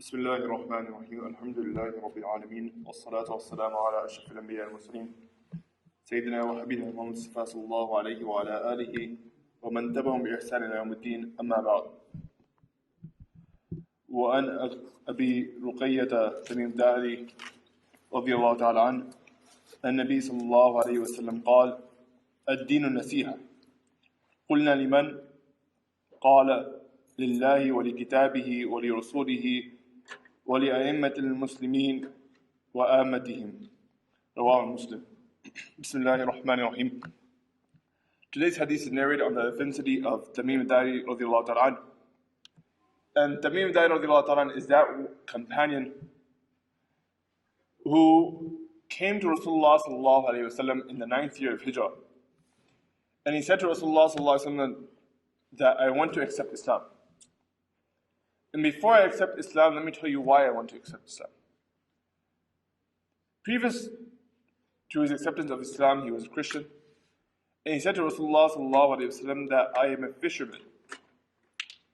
بسم الله الرحمن الرحيم الحمد لله رب العالمين والصلاة والسلام على أشرف الأنبياء والمرسلين سيدنا وحبيبنا محمد صلى الله عليه وعلى آله ومن تبعهم بإحسان إلى يوم الدين أما بعد. وأن أبي رقية تميم الداري رضي الله تعالى عنه النبي صلى الله عليه وسلم قال: الدين النصيحة. قلنا لمن؟ قال: لله ولكتابه ولرسوله ولأئمة المسلمين وآمتهم. رواه Muslim. Bismillahir Rahmanir Rahim. Today's hadith is narrated on the authenticity of Tamim Dari radiallahu ta'ala anhu. And Tamim Dari radiallahu ta'ala anhu is that companion who came to Rasulullah sallallahu alayhi wasallam in the 9th year of Hijrah. And he said to Rasulullah sallallahu alayhi wasallam that I want to accept Islam. And before I accept Islam, let me tell you why I want to accept Islam. Previous to his acceptance of Islam, he was a Christian. And he said to Rasulullah sallallahu alayhi wasallam that I am a fisherman.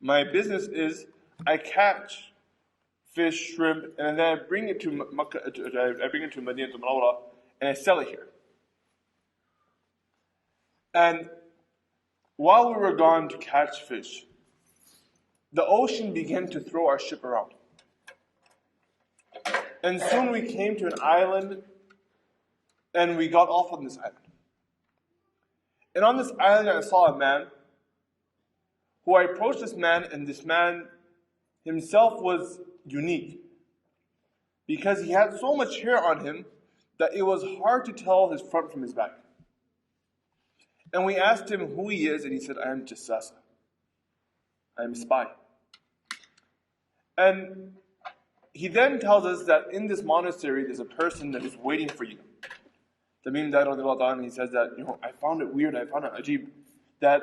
My business is I catch fish, shrimp, and then I bring it to Makkah, I bring it to Madinah Munawwara, and I sell it here. And while we were gone to catch fish, the ocean began to throw our ship around. And soon we came to an island, and we got off on this island. And on this island I saw a man, who I approached this man, and this man himself was unique. Because he had so much hair on him that it was hard to tell his front from his back. And we asked him who he is, and he said, I am Jassasa. I am a spy. And he then tells us that in this monastery there's a person that is waiting for you. Tamim Dari radiallahu anhu, he says that, I found it weird, I found it ajib, that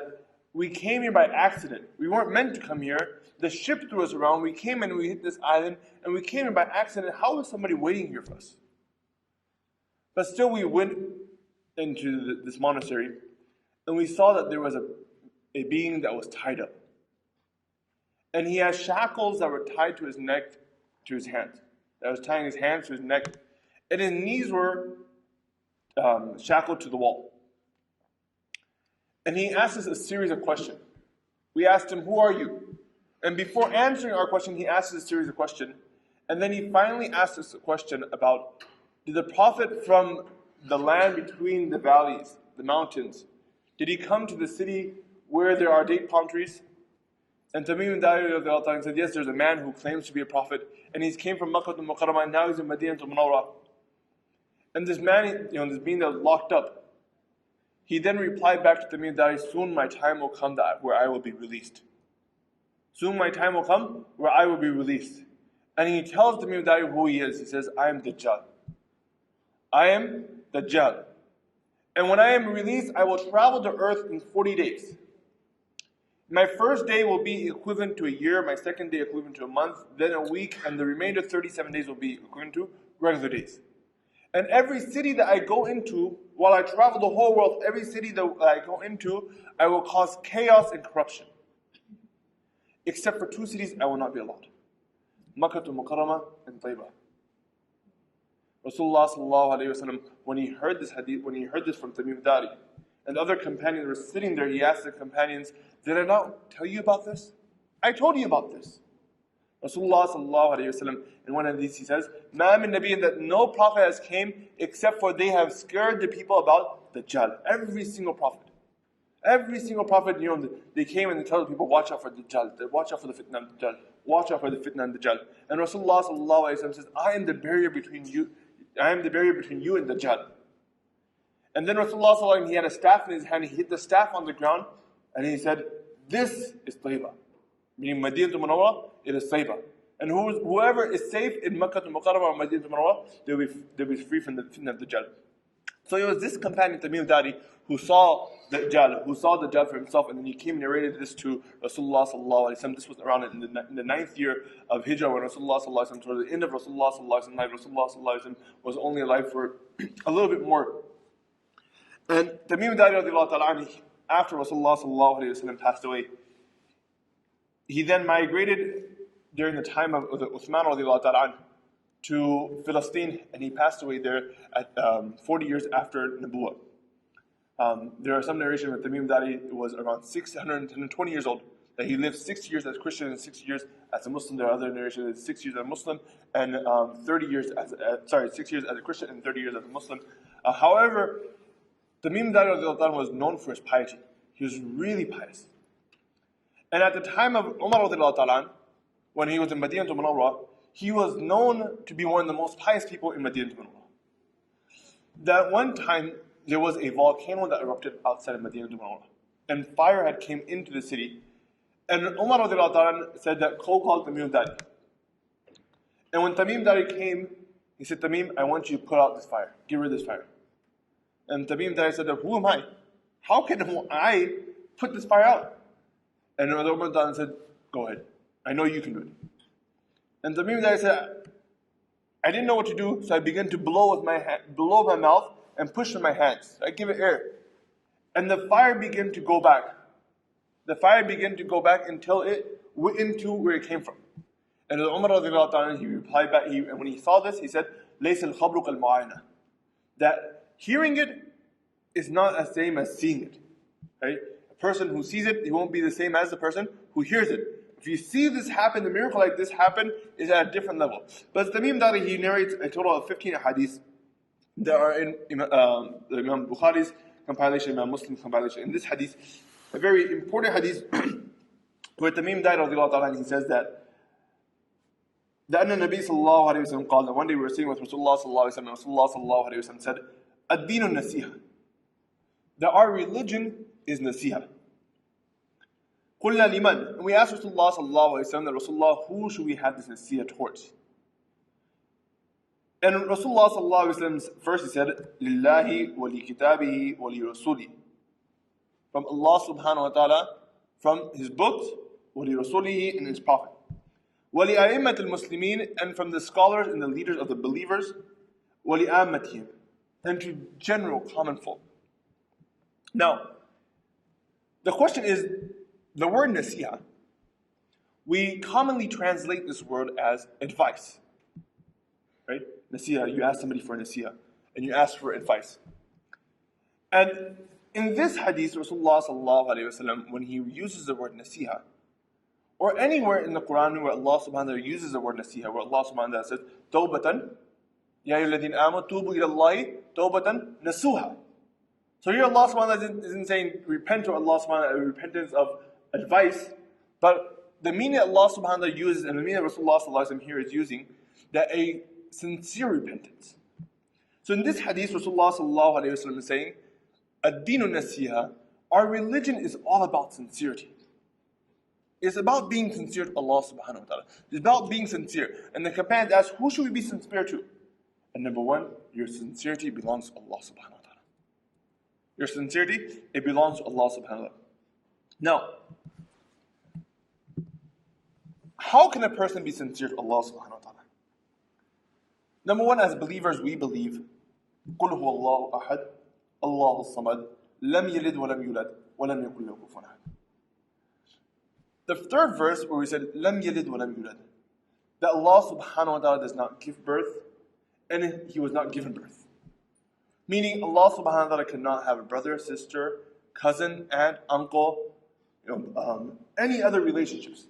we came here by accident. We weren't meant to come here. The ship threw us around, we came and we hit this island, and we came here by accident. How is somebody waiting here for us? But still we went into this monastery, and we saw that there was a being that was tied up. And he had shackles that were tied to his neck, to his hands. That was tying his hands to his neck. And his knees were shackled to the wall. And he asked us a series of questions. We asked him, who are you? And before answering our question, he asked us a series of questions. And then he finally asked us a question about, did the Prophet from the land between the valleys, the mountains, did he come to the city where there are date palm trees? And Tamim Dari said, yes, there's a man who claims to be a prophet, and he came from Makkah to Mukarramah, and now he's in Madinah to Munawwara. And this man, this being that was locked up, he then replied back to Tamim Dari, soon my time will come where I will be released. Soon my time will come where I will be released. And he tells Tamim Dari who he is. He says, I am Dajjal. I am Dajjal. And when I am released, I will travel to earth in 40 days. My first day will be equivalent to a year, my second day equivalent to a month, then a week, and the remainder 37 days will be equivalent to regular days. And every city that I go into, while I travel the whole world, every city that I go into, I will cause chaos and corruption. Except for 2 cities, I will not be allowed. Makkah to Mukarramah and Taibah. Rasulullah sallallahu alayhi wasallam, when he heard this hadith, when he heard this from Tamim Dari, and the other companions were sitting there, he asked the companions, did I not tell you about this? I told you about this. Rasulullah sallallahu alayhi wasallam, in one of these he says, Ma min nabiyyin, that no prophet has came except for they have scared the people about Dajjal. Every single prophet. Every single prophet, they came and they told the people, watch out for Dajjal, watch out for the fitna and Dajjal, watch out for the fitna and Dajjal. And Rasulullah sallallahu alayhi wasallam says, I am the barrier between you and Dajjal. And then Rasulullah sallallahu alayhi wasallam, he had a staff in his hand, he hit the staff on the ground, and he said, this is Taibah. Meaning Madinah to Munawwara, it is Taibah. And whoever is safe in Makkah to Mukarramah or Madinah to Munawwara, they'll be free from the fitna of Dajjal. So it was this companion, Tamim Dari, who saw Dajjal for himself, and then he came and narrated this to Rasulullah sallallahu alaihi wasallam. This was around in the 9th year of Hijrah, when Rasulullah sallallahu alaihi wasallam, toward the end of Rasulullah sallallahu alaihi wasallam, Rasulullah sallallahu alaihi wasallam was only alive for a little bit more. And Tamim Dari radiallahu ta'ala anhu, after Rasulullah sallallahu alaihi wasallam passed away, he then migrated during the time of Uthman radiallahu ta'ala to Palestine, and he passed away there at 40 years after Nubuwwah. There are some narrations that Tamim Dari was around 620 years old, that he lived 6 years as a Christian and 6 years as a Muslim. There are other narrations that 6 years as a Muslim and 6 years as a Christian and 30 years as a Muslim. However, Tamim Dari was known for his piety. He was really pious. And at the time of Umar, when he was in Madinah Munawwarah, he was known to be one of the most pious people in Madinah Munawwarah. That one time, there was a volcano that erupted outside of Madinah Munawwarah, and fire had came into the city. And Umar said that, call Tamim Dari. And when Tamim Dari came, he said, Tamim, I want you to put out this fire. Get rid of this fire. And Tamim Dari said, who am I? How can I put this fire out? And Umar said, go ahead. I know you can do it. And Tamim Dari said, I didn't know what to do, so I began to blow with my mouth and push with my hands. I give it air. And the fire began to go back. The fire began to go back until it went into where it came from. And Umar radiallahu ta'ala, he replied back, and when he saw this, he said, لَيْسَ الْخَبْرُ كَالْمُعَاينَةِ, that hearing it is not the same as seeing it. Right? A person who sees it, he won't be the same as the person who hears it. If you see this happen, the miracle like this happen, is at a different level. But Tamim Dari, he narrates a total of 15 hadiths that are in Imam Bukhari's compilation, Imam Muslim's compilation. In this hadith, a very important hadith, where Tamim Dari radiallahu ta'ala, he says that أن النبي صلى الله عليه وسلم قال, one day we were sitting with Rasulullah صلى الله عليه وسلم, and Rasulullah صلى الله عليه وسلم said, الدين النصيحة, that our religion is nasiha. قلنا لمن, and we asked Rasulullah صلى الله عليه وسلم, that Rasulullah, who should we have this nasiha towards? And Rasulullah صلى الله عليه وسلم first he said, لله ولكتابه ولرسوله, from Allah subhanahu wa ta'ala, from his books, ولرسوله, and his prophet. وَلِأَئِمَّةِ الْمُسْلِمِينَ, and from the scholars and the leaders of the believers, وَلِأَمَّتِهِمْ, and to general common folk. Now, the question is, the word nasiha, we commonly translate this word as advice. Right? Nasiha, you ask somebody for nasiha, and you ask for advice. And in this hadith, Rasulullah sallallahu alayhi wa sallam, when he uses the word nasiha, or anywhere in the Quran where Allah subhanahu wa ta'ala uses the word nasiha, where Allah subhanahu wa ta'ala says, Tawbatan, Ya ayyuhalladhina amanu tubu ila Allahi tawbatan nasuha. So here Allah subhanahu wa ta'ala isn't saying repent to Allah subhanahu wa ta'ala, repentance of advice, but the meaning Allah subhanahu wa ta'ala uses, and the meaning of Rasulullah sallallahu alayhi wa sallam here is using, that a sincere repentance. So in this hadith, Rasulullah sallallahu alayhi wa sallam is saying, Ad-dinu nasiha, our religion is all about sincerity. It's about being sincere to Allah subhanahu wa ta'ala. It's about being sincere. And the companions asked, who should we be sincere to? And number one, your sincerity belongs to Allah subhanahu wa ta'ala. Your sincerity, it belongs to Allah subhanahu wa ta'ala. Now, how can a person be sincere to Allah subhanahu wa ta'ala? Number one, as believers, we believe, قُلْ هُوَ اللَّهُ أَحَدٌ اللَّهُ الصَّمَدُ لَمْ يَلِدْ وَلَمْ يُولَدْ وَلَمْ يَكُنْ لَهُ كُفُوًا أَحَدٌ. The third verse where we said, لَمْ يَلِدْ وَلَمْ يُولَدْ, that Allah subhanahu wa ta'ala does not give birth, and He was not given birth. Meaning Allah subhanahu wa ta'ala cannot have a brother, sister, cousin, aunt, uncle, any other relationships.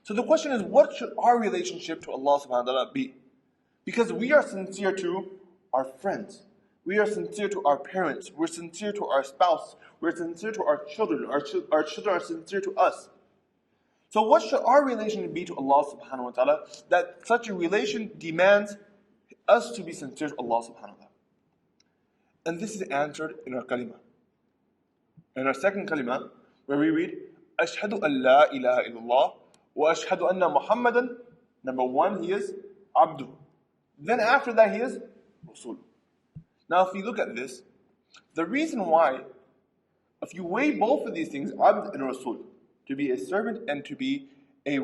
So the question is, what should our relationship to Allah subhanahu wa ta'ala be? Because we are sincere to our friends. We are sincere to our parents. We're sincere to our spouse. We're sincere to our children. Our children are sincere to us. So what should our relation be to Allah subhanahu wa ta'ala, that such a relation demands us to be sincere to Allah subhanahu wa ta'ala? And this is answered in our kalima. In our second kalima, where we read, Ashhadu an la ilaha illallah, wa ashhadu anna Muhammadan, number one, he is Abdu. Then after that, he is Rasul. Now if you look at this, the reason why, if you weigh both of these things, Abd and Rasul, to be a servant and to be a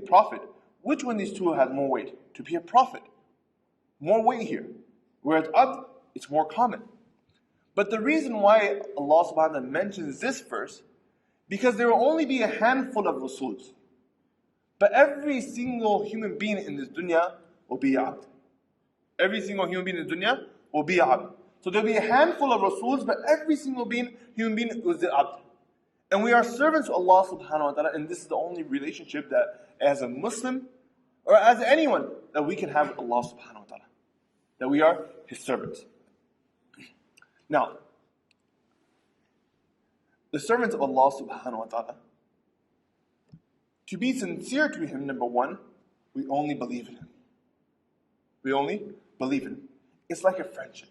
prophet, which one of these two has more weight? To be a prophet, more weight here. Whereas Abd, it's more common. But the reason why Allah subhanahu wa ta'ala mentions this verse, because there will only be a handful of Rasuls. But every single human being in this dunya will be abd. Every single human being in the dunya will be abd. So there'll be a handful of Rasuls, but every single human being is the abd. And we are servants of Allah subhanahu wa ta'ala, and this is the only relationship that as a Muslim, or as anyone, that we can have with Allah subhanahu wa ta'ala. That we are His servants. Now, the servants of Allah subhanahu wa ta'ala, to be sincere to Him, number one, we only believe in Him. We only believe in Him. It's like a friendship.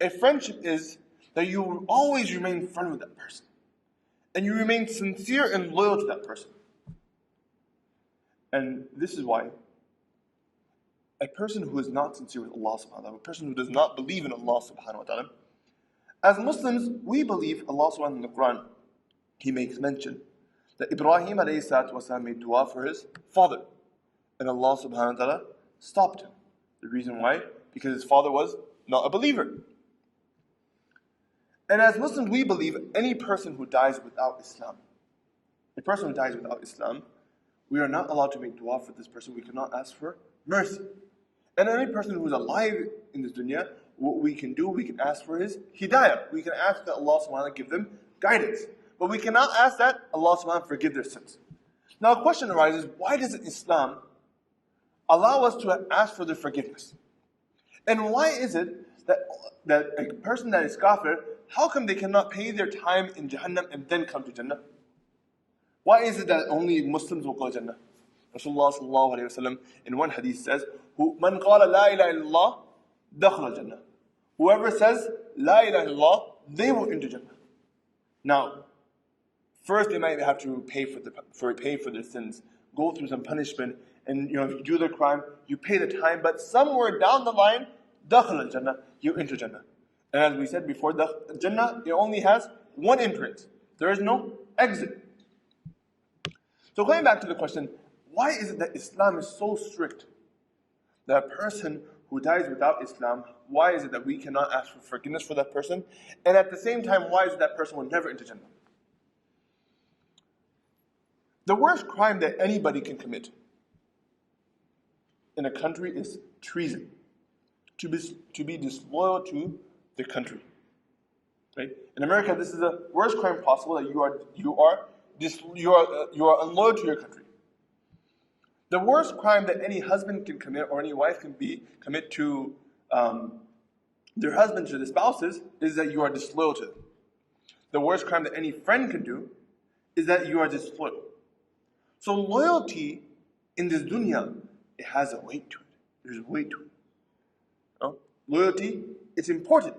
A friendship is that you will always remain friend with that person. And you remain sincere and loyal to that person. And this is why a person who is not sincere with Allah subhanahu wa ta'ala, a person who does not believe in Allah subhanahu wa ta'ala, as Muslims, we believe Allah subhanahu wa ta'ala in the Quran, He makes mention that Ibrahim alayhi salatu wasalam made dua for his father. And Allah subhanahu wa ta'ala stopped him. The reason why? Because his father was not a believer. And as Muslims, we believe any person who dies without Islam, a person who dies without Islam, we are not allowed to make dua for this person. We cannot ask for mercy. And any person who is alive in this dunya, what we can do, we can ask for his hidayah. We can ask that Allah subhanahu wa ta'ala give them guidance. But we cannot ask that Allah subhanahu wa ta'ala forgive their sins. Now a question arises, why does Islam allow us to ask for their forgiveness? And why is it that a person that is kafir, how come they cannot pay their time in Jahannam and then come to Jannah? Why is it that only Muslims will go to Jannah? Rasulullah sallallahu alayhi wa sallam in one hadith says, "Man qala la ilaha illallah, dakhala Jannah." Whoever says la ilaha illallah, they will enter Jannah. Now, first they might have to pay for their sins, go through some punishment, and if you do the crime, you pay the time. But somewhere down the line, dakhala Jannah, you enter Jannah. And as we said before, the Jannah, it only has one entrance. There is no exit. So going back to the question, why is it that Islam is so strict? That a person who dies without Islam, why is it that we cannot ask for forgiveness for that person? And at the same time, why is it that person will never enter Jannah? The worst crime that anybody can commit in a country is treason. To be disloyal to the country. Right? In America, this is the worst crime possible, that you are unloyal to your country. The worst crime that any husband can commit or any wife can commit to their husbands or their spouses is that you are disloyal to them. The worst crime that any friend can do is that you are disloyal. So loyalty in this dunya, it has a weight to it. There's a weight to it. Loyalty, it's important.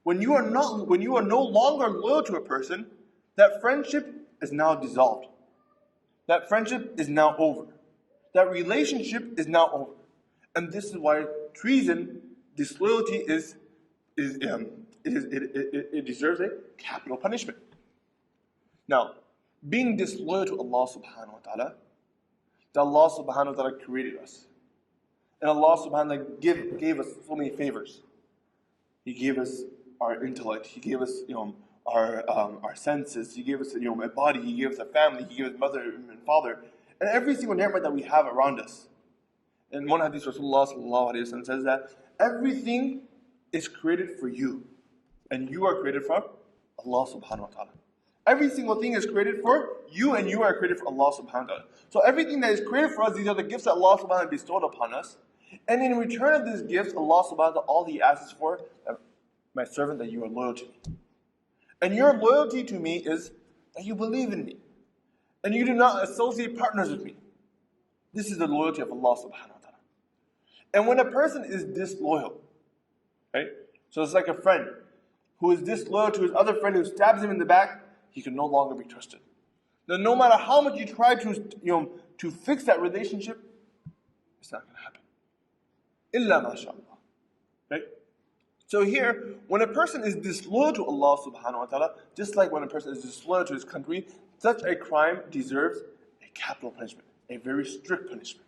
When you are no longer loyal to a person, that friendship is now dissolved. That friendship is now over. That relationship is now over. And this is why treason, disloyalty it deserves a capital punishment. Now, being disloyal to Allah subhanahu wa ta'ala, that Allah subhanahu wa ta'ala created us. And Allah subhanahu wa ta'ala gave us so many favors. He gave us our intellect. He gave us our senses. He gave us a body. He gave us a family. He gave us mother and father. And every single ni'mah that we have around us. In one hadith, Rasulullah sallallahu alayhi wa sallam says that everything is created for you. And you are created for Allah subhanahu wa ta'ala. Every single thing is created for you, and you are created for Allah subhanahu wa ta'ala. So everything that is created for us, these are the gifts that Allah subhanahu wa ta'ala bestowed upon us. And in return of these gifts, Allah subhanahu wa ta'ala, all He asks for, my servant, that you are loyal to me. And your loyalty to me is that you believe in me. And you do not associate partners with me. This is the loyalty of Allah subhanahu wa ta'ala. And when a person is disloyal, right? So it's like a friend who is disloyal to his other friend who stabs him in the back, he can no longer be trusted. Now, no matter how much you try to fix that relationship, it's not going to happen. Illa mashallah. Right? So here, when a person is disloyal to Allah subhanahu wa ta'ala, just like when a person is disloyal to his country, such a crime deserves a capital punishment, a very strict punishment.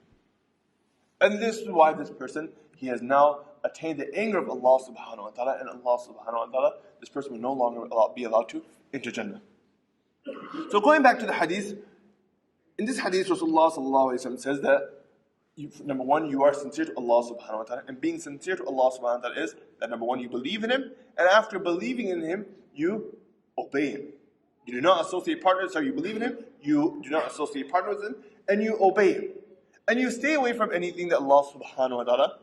And this is why this person, he has now attained the anger of Allah subhanahu wa ta'ala, and Allah subhanahu wa ta'ala, this person will no longer be allowed to enter Jannah. So going back to the hadith, In this hadith, Rasulullah sallallahu alaihi wasallam says that number one, you are sincere to Allah subhanahu wa ta'ala. And being sincere to Allah subhanahu wa ta'ala is that number one, you believe in Him. And after believing in Him, you obey Him. You do not associate partners, so you believe in Him. You do not associate partners with Him. And you obey Him. And you stay away from anything that Allah subhanahu wa ta'ala,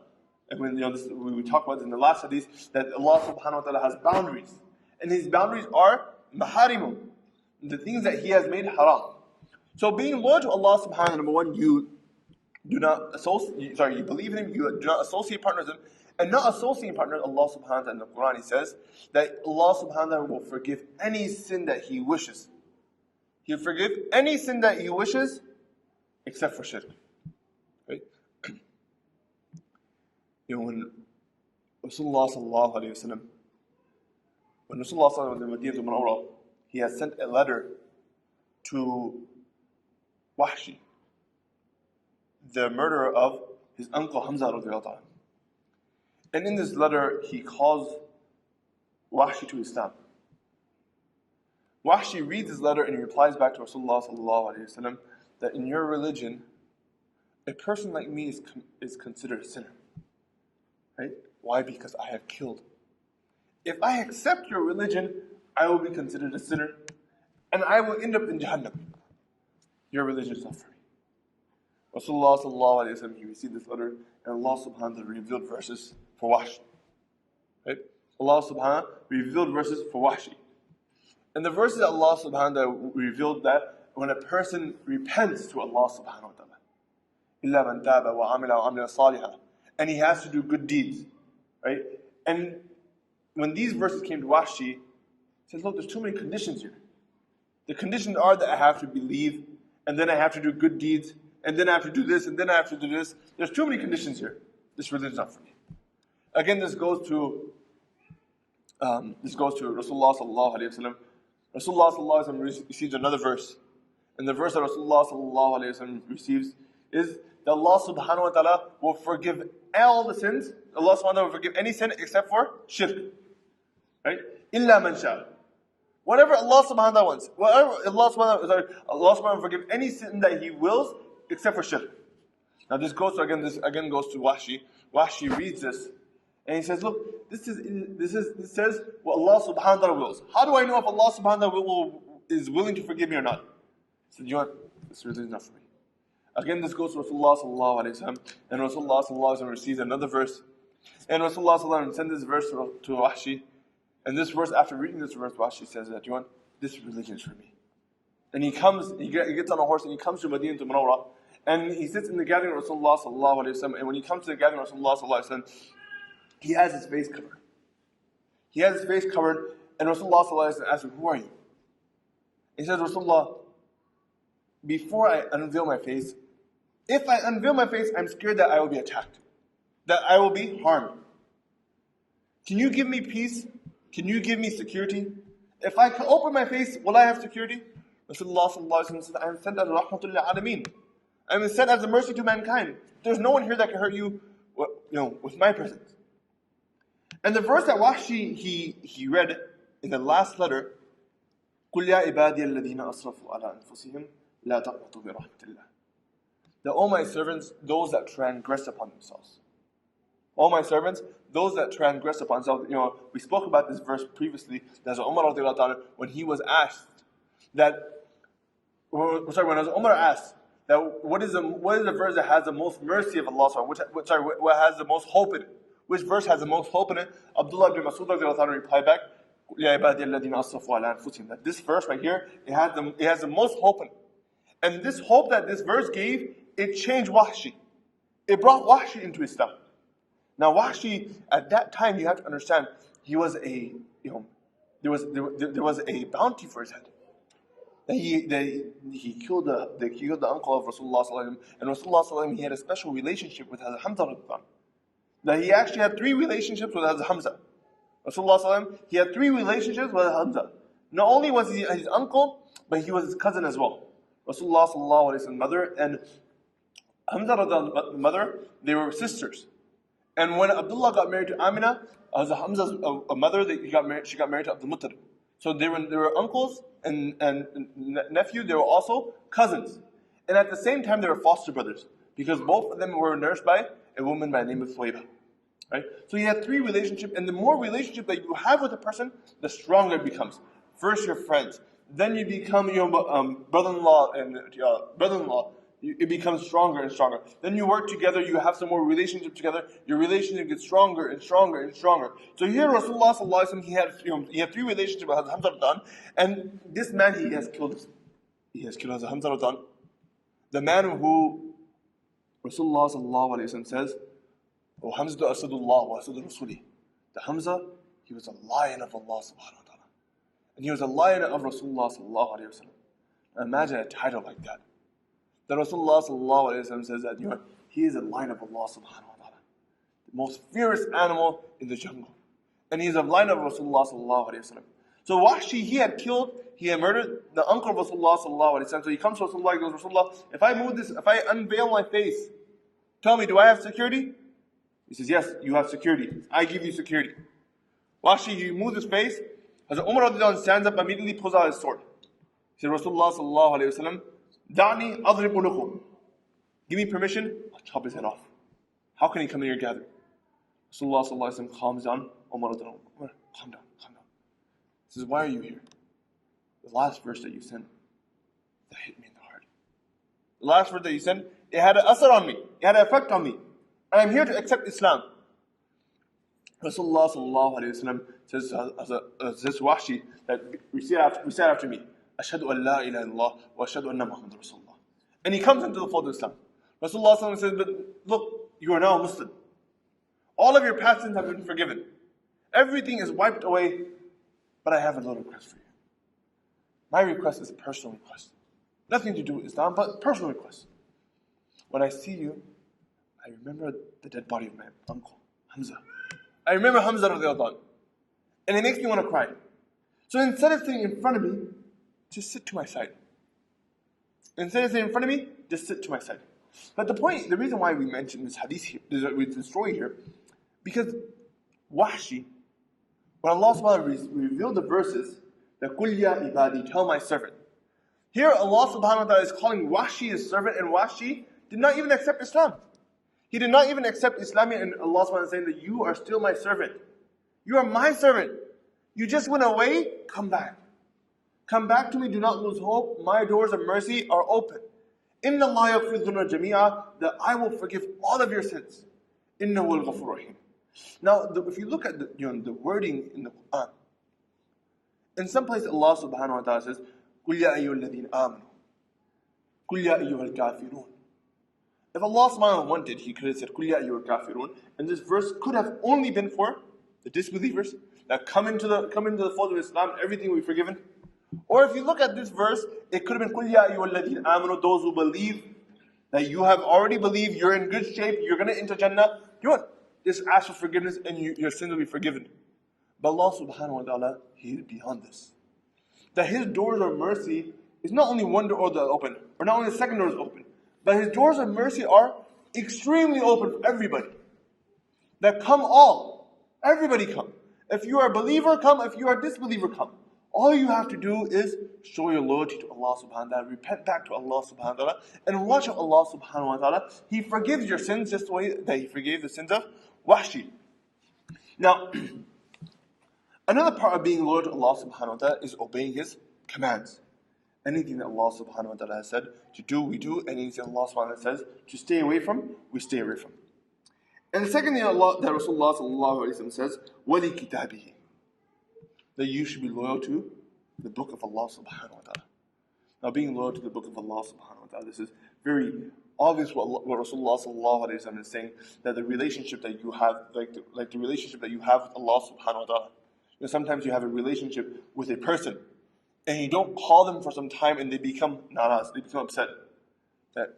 and when we talked about in the last hadith, that Allah subhanahu wa ta'ala has boundaries. And His boundaries are maharimun, the things that He has made haram. So being loyal to Allah subhanahu wa ta'ala, number one, you do not associate, you believe in Him, you do not associate partners with Him, and not associating partners, Allah subhanahu wa ta'ala in the Quran, He says that Allah subhanahu wa ta'ala will forgive any sin that He wishes. He'll forgive any sin that He wishes, except for shirk. Right? When Rasulullah sallallahu alayhi wa sallam, when Rasulullah sallallahu alayhi wa sallam was in Madinah Munawwarah, he had sent a letter to Wahshi, the murderer of his uncle Hamza radiallahu anhu. And in this letter, he calls Wahshi to Islam. Wahshi reads his letter and he replies back to Rasulullah sallallahu alayhi wa sallam that in your religion, a person like me is considered a sinner. Right? Why? Because I have killed. If I accept your religion, I will be considered a sinner and I will end up in Jahannam. Your religion is not for me. Rasulullah sallallahu alayhi wa sallam, he received this letter and Allah subhanahu wa ta'ala revealed verses for Wahshi. Right? Allah subhanahu wa ta'ala revealed verses for Wahshi. And the verses that Allah subhanahu wa ta'ala revealed that when a person repents to Allah subhanahu wa ta'ala, إِلَّا مَنْ تَابَ وَعَمِلَ وَعَمِلَ صَالِحًا, and he has to do good deeds. Right? And when these verses came to Wahshi, he says, look, there's too many conditions here. The conditions are that I have to believe, and then I have to do good deeds, and then I have to do this, and then I have to do this. There's too many conditions here. This religion is not for me. Again, this goes to Rasulullah sallallahu alaihi wasallam. Rasulullah sallallahu alaihi wasallam receives another verse, and the verse that Rasulullah sallallahu alaihi wasallam receives is that Allah subhanahu wa ta'ala will forgive all the sins. Allah subhanahu wa ta'ala will forgive any sin except for shirk. Right? Illa man sha. Whatever Allah subhanahu wa ta'ala wants. Allah subhanahu wa ta'ala will forgive any sin that He wills except for shirk. Now this goes to goes to Wahshi. Wahshi reads this and he says, look, this says what Allah subhanahu wa ta'ala wills. How do I know if Allah subhanahu wa ta'ala is willing to forgive me or not? He said, you know what? This religion is not for me. Again, this goes to Rasulullah sallallahu alayhi wa sallam, and Rasulullah sallallahu alayhi wa sallam receives another verse. And Rasulullah sallallahu alayhi wa sallam sends this verse to Wahshi. And this verse, after reading this verse, Wahshi says that, you want, this religion is for me. And he gets on a horse and he comes to Madinah Munawwarah. And he sits in the gathering of Rasulullah sallallahu alayhi wa sallam. And when he comes to the gathering of Rasulullah sallallahu alayhi wa sallam, he has his face covered. He has his face covered, and Rasulullah sallallahu alayhi wa sallam asks him, who are you? He says, Rasulullah, before I unveil my face, if I unveil my face, I'm scared that I will be attacked, that I will be harmed. Can you give me peace? Can you give me security? If I can open my face, will I have security? Rasulullah sallallahu alaihi wasallam said, I am sent as rahmatul lil alameen. I am sent as a mercy to mankind. There's no one here that can hurt you, with my presence. And the verse that Wahshi he read in the last letter, قُلْ يَا عِبَادِيَ الَّذِينَ أَسْرَفُوا عَلَىٰ أَنفُسِهِمْ لَا تَقْنَطُوا بِرَحْمَةِ اللَّهِ. That all my servants, those that transgress upon themselves. All my servants, those that transgress upon themselves. We spoke about this verse previously. That Umar radiallahu ta'ala, when he was asked when Umar asked that what is the verse that has the most mercy of Allah, what has the most hope in it? Which verse has the most hope in it? Abdullah ibn Mas'ud radiallahu ta'ala replied back, يَا عِبَادِيَ الَّذِينَ أَسْرَفُوا عَلَىٰ أَنفُسِهِمْ. That this verse right here, it has the most hope in it. And this hope that this verse gave, it changed Wahshi. It brought Wahshi into Islam. Now Wahshi, at that time, you have to understand, he was there was a bounty for his head. That he killed the uncle of Rasulullah sallallahu alaihi wasallam, and Rasulullah sallallahu alaihi wasallam, he had a special relationship with Hazrat Hamza radiallahu anhu. That he actually had 3 relationships with Hazrat Hamza. Rasulullah sallallahu alaihi wasallam, he had 3 relationships with Hamza. Not only was he his uncle, but he was his cousin as well. Rasulullah sallallahu alaihi wasallam mother and Hamza mother, they were sisters. And when Abdullah got married to Amina, as Hamza's mother, she got married to Abdul Muttalib. So they were uncles and nephew. They were also cousins. And at the same time, they were foster brothers, because both of them were nursed by a woman by the name of Thuwayba. Right? So you have three relationships, and the more relationship that you have with a person, the stronger it becomes. First, you're friends. Then you become your brother-in-law and brother-in-law. It becomes stronger and stronger. Then you work together, you have some more relationship together, your relationship gets stronger and stronger and stronger. So here Rasulullah sallallahu alaihi wasallam, he had three relationships with Hamza al-Dan, and this man he has killed Hamza al-Dan. The man who Rasulullah sallallahu alaihi wasallam says, "O Hamza Asadullah wa Asadu Rasuli." The Hamza, he was a lion of Allah subhanahu wa ta'ala. And he was a lion of Rasulullah sallallahu alaihi wasallam. Imagine a title like that. That Rasulullah sallallahu alaihi wasallam says that he is a lion of Allah subhanahu wa ta'ala, the most fierce animal in the jungle, and he is a lion of Rasulullah sallallahu alaihi wasallam. So Wahshi, he had murdered the uncle of Rasulullah sallallahu alaihi wasallam. So he comes to Rasulullah, he goes, Rasulullah, if I unveil my face, tell me, do I have security? He says, yes, you have security. I give you security. Wahshi, he moves his face. Hazrat Umar radiallahu anhu stands up, immediately pulls out his sword. He said, Rasulullah sallallahu alaihi wasallam, Da'ni adrib unukum. Give me permission, I'll chop his head off. How can he come in your gathering? Rasulullah sallallahu alaihi wasallam calms down. Umar radiallahu anhu, Umar, calm down. He says, why are you here? The last verse that you sent, that hit me in the heart. The last verse that you sent, it had an asar on me. It had an effect on me. And I'm here to accept Islam. Rasulullah sallallahu alayhi wa sallam says to Wahshi that recite after me. Ashhadu an la ilaha illallah wa ashhadu anna Muhammadan Rasulullah. And he comes into the fold of Islam. Rasulullah sallallahu alayhi wa sallam says, but look, you are now a Muslim. All of your past sins have been forgiven. Everything is wiped away. But I have a little request for you. My request is a personal request. Nothing to do with Islam, but personal request. When I see you, I remember the dead body of my uncle, Hamza. I remember Hamza radiallahu anhu. And it makes me want to cry. So instead of sitting in front of me, just sit to my side. Instead of sitting in front of me, just sit to my side. But the reason why we mentioned this hadith here, this story here, because Wahshi, when Allah subhanahu wa ta'ala revealed the verses, that Qul ya ibadi, tell my servant. Here Allah subhanahu wa ta'ala is calling Wahshi his servant, and Wahshi did not even accept Islam. He did not even accept Islam, and Allah subhanahu wa ta'ala is saying that you are still my servant. You are my servant. You just went away, come back. Come back to me, do not lose hope. My doors of mercy are open. Inna Allah yaghfiru dhunuba jami'a, that I will forgive all of your sins. Innahu al-ghafur rahim. Now, if you look at the wording in the Quran, in some places Allah subhanahu wa ta'ala says, قُلْ يَا أَيُّهَا الَّذِينَ آمَنُوا قُلْ يَا أَيُّهَا الْكَافِرُونَ. If Allah subhanahu wa ta'ala wanted, He could have said, قُلْ يَا أَيُّهَا الْكَافِرُونَ, and this verse could have only been for the disbelievers that come into the fold of Islam, everything will be forgiven. Or if you look at this verse, it could have been قُلْ يَا أَيُّهَا الَّذِينَ آمَنُوا, those who believe, that you have already believed, you're in good shape, you're going to enter Jannah. Just ask for forgiveness and your sins will be forgiven. But Allah subhanahu wa ta'ala, He is beyond this. That His doors of mercy is not only one door that open, or not only the second door is open, but His doors of mercy are extremely open for everybody. That come all. Everybody come. If you are a believer, come. If you are a disbeliever, come. All you have to do is show your loyalty to Allah subhanahu wa ta'ala, repent back to Allah subhanahu wa ta'ala, and watch Allah subhanahu wa ta'ala. He forgives your sins just the way that He forgave the sins of Wahshi. Now, another part of being loyal to Allah subhanahu wa ta'ala is obeying His commands. Anything that Allah subhanahu wa ta'ala has said to do, we do. Anything Allah subhanahu wa ta'ala says to stay away from, we stay away from. And the second thing that Rasulullah sallallahu alayhi wa sallam says, وَلِي كِتَابِهِ, that you should be loyal to the book of Allah subhanahu wa ta'ala. Now, being loyal to the book of Allah subhanahu wa ta'ala, this is very obvious what Rasulullah sallallahu alayhi wa sallam is saying, that the relationship that you have, like the relationship that you have with Allah subhanahu wa ta'ala. Sometimes you have a relationship with a person, and you don't call them for some time, and they become naraz, they become upset. That,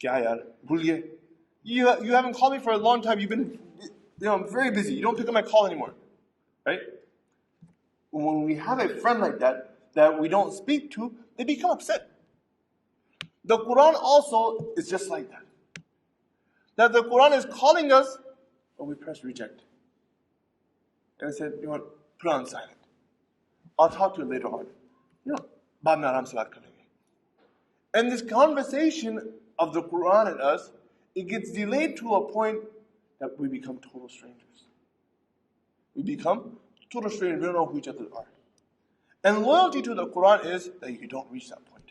kya yaar, bhul gaye? You haven't called me for a long time, you've been, I'm very busy, you don't pick up my call anymore. Right? When we have a friend like that we don't speak to, they become upset. The Quran also is just like that. That the Quran is calling us, but we press reject. And I said, put on silent. I'll talk to you later on. Baad mein aaram se baat karenge. And this conversation of the Quran and us, it gets delayed to a point that we become total strangers. We become total strangers. We don't know who each other are. And loyalty to the Quran is that you don't reach that point.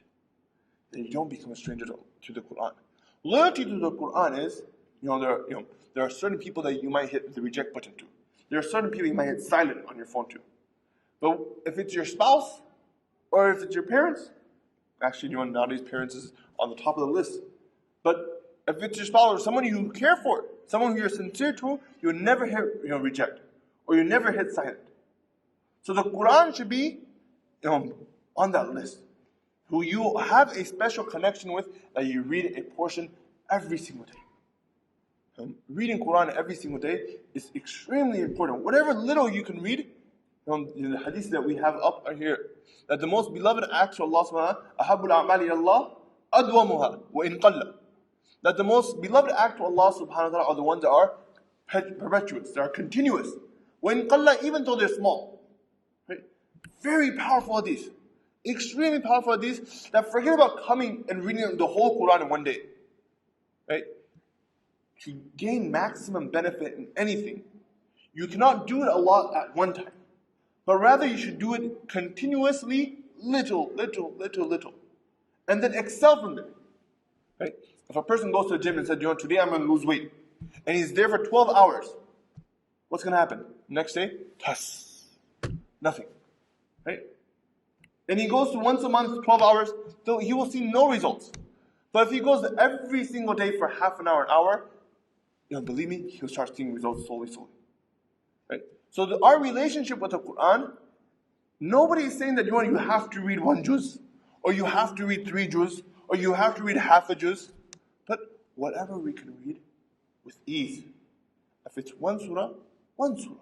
That you don't become a stranger to the Quran. Loyalty to the Quran is, there are certain people that you might hit the reject button to. There are certain people you might hit silent on your phone to. But if it's your spouse, or if it's your parents, actually, nowadays parents is on the top of the list. But if it's your spouse or someone you care for, someone who you're sincere to, you'll never hit reject, or you never hit silent. So the Quran should be on that list, who you have a special connection with, that you read a portion every single day. Reading Quran every single day is extremely important. Whatever little you can read, in the hadith that we have up here, that the most beloved acts to Allah subhanahu wa ta'ala, ahabbul a'mali Allah adwamuha wa in qalla. That the most beloved act to Allah subhanahu wa ta'ala are the ones that are perpetuous, that are continuous. Wa in qalla, even though they're small. Right? Very powerful hadith. Extremely powerful hadith, that forget about coming and reading the whole Quran in one day. Right? To gain maximum benefit in anything, you cannot do it a lot at one time. But rather you should do it continuously, little. And then excel from there. Right? If a person goes to the gym and said, today I'm going to lose weight, and he's there for 12 hours, what's going to happen? Next day, nothing. Right? And he goes to once a month, 12 hours, so he will see no results. But if he goes every single day for half an hour, believe me, he'll start seeing results slowly. Right? So our relationship with the Quran, nobody is saying that you have to read 1 juz, or you have to read 3 juz, or you have to read half a juz. But whatever we can read with ease. If it's 1 surah, 1 surah.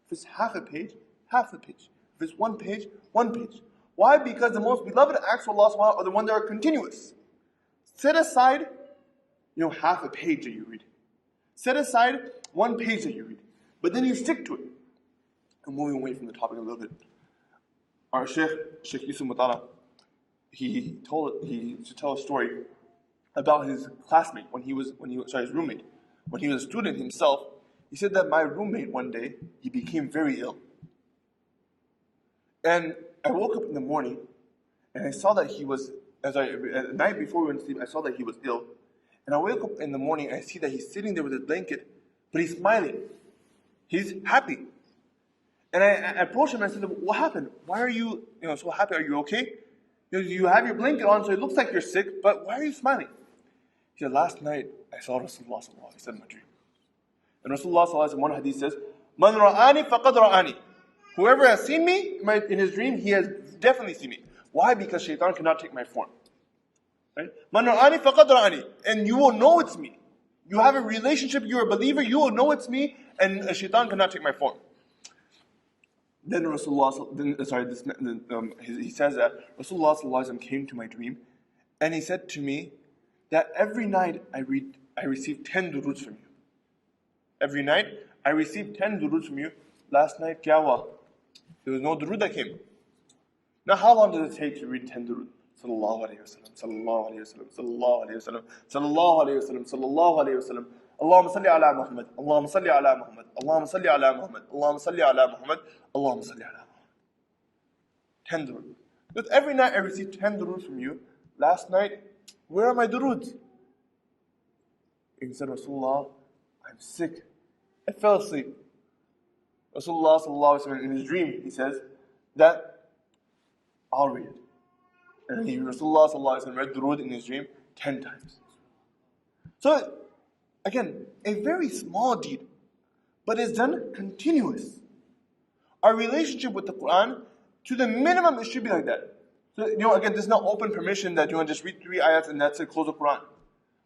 If it's half a page, half a page. If it's 1 page, 1 page. Why? Because the most beloved acts of Allah subhanahu wa ta'ala are the ones that are continuous. Set aside, half a page that you read. Set aside 1 page that you read. But then you stick to it. I'm moving away from the topic a little bit. Our Sheikh Yusuf Mutala, he used to tell a story about his classmate his roommate. When he was a student himself, he said that my roommate one day, he became very ill. And I woke up in the morning, and I saw that he was, at the night before we went to sleep, I saw that he was ill. And I wake up in the morning, and I see that he's sitting there with his blanket, but he's smiling. He's happy. And I approached him and I said, what happened? Why are you so happy? Are you okay? You have your blanket on, so it looks like you're sick, but why are you smiling? He said, last night I saw Rasulullah sallallahu alaihi wasallam in my dream. And Rasulullah sallallahu alaihi wasallam, one hadith says, Man ra'ani faqad ra'ani. Whoever has seen me in his dream, he has definitely seen me. Why? Because shaitan cannot take my form. Right? Man ra'ani faqad ra'ani. And you will know it's me. You have a relationship, you're a believer, you will know it's me, and shaitan cannot take my form. Then Rasulullah, he says that Rasulullah sallallahu alaihi wasallam came to my dream, and he said to me that every night I receive 10 duruds from you. Every night I receive 10 duruds from you. Last night, kya hua? There was no durud that came. Now how long does it take to read 10 durud? Sallallahu alaihi wasallam, sallallahu alaihi wasallam, sallallahu alaihi wasallam, sallallahu alaihi wasallam, sallallahu alaihi wasallam. Allahumma salli ala Muhammad, Allahumma salli ala Muhammad, Allahumma salli ala Muhammad, Allahumma salli ala Muhammad, Allahumma salli ala Muhammad. 10 durud. But every night I receive 10 durud from you. Last night, where are my duruds? He said, Rasulullah, I'm sick. I fell asleep. Rasulullah sallallahu alaihi wasallam, in his dream, he says that I'll read it. And Rasulullah sallallahu alaihi wasallam read durud in his dream 10 times. So, again, a very small deed, but it's done continuous. Our relationship with the Quran, to the minimum, it should be like that. So, again, there's no open permission that you just read 3 ayats and that's it, close the Quran.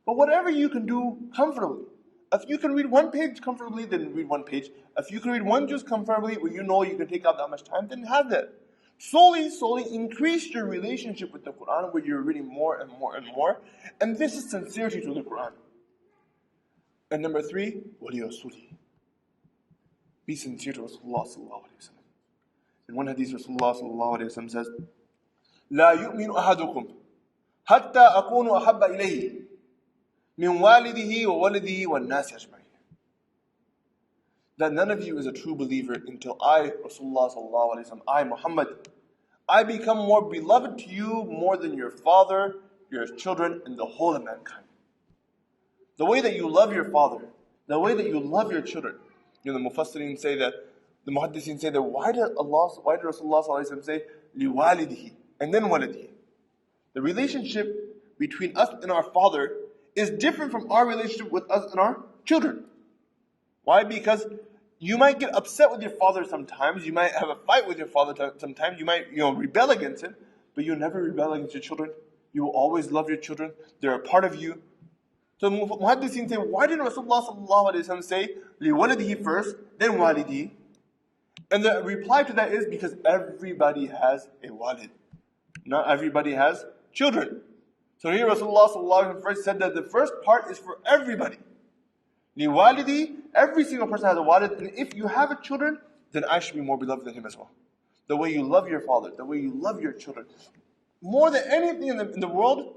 But whatever you can do comfortably. If you can read 1 page comfortably, then read 1 page. If you can read 1 juz comfortably, where you can take out that much time, then have that. Slowly increase your relationship with the Quran, where you're reading more and more and more. And this is sincerity to the Quran. And number 3, wali rasuli. Be sincere to Rasulullah sallallahu alaihi wasallam. In one hadith, Rasulullah sallallahu alaihi wasallam says, "La yu'minu ahadukum حتى أكون أحب إليه من والده وولده والناس أجمعين. That none of you is a true believer until I, Rasulullah sallallahu alaihi wasallam, I, Muhammad, I become more beloved to you more than your father, your children, and the whole of mankind. The way that you love your father, the way that you love your children. The Mufassirin say that, the Muhaddisin say that, why did Rasulullah sallallahu alaihi wasallam say, liwalidihi, and then walidihi? The relationship between us and our father is different from our relationship with us and our children. Why? Because you might get upset with your father sometimes, you might have a fight with your father sometimes, you might rebel against him, but you'll never rebel against your children. You will always love your children. They're a part of you. So Muhaddisin say, why did Rasulullah sallallahu alaihi wasallam say liwalidihi first, then walidi? And the reply to that is because everybody has a walid. Not everybody has children. So here Rasulullah sallallahu alaihi wasallam first said that the first part is for everybody. Liwalidi, every single person has a walid, and if you have a children, then I should be more beloved than him as well. The way you love your father, the way you love your children. More than anything in the world,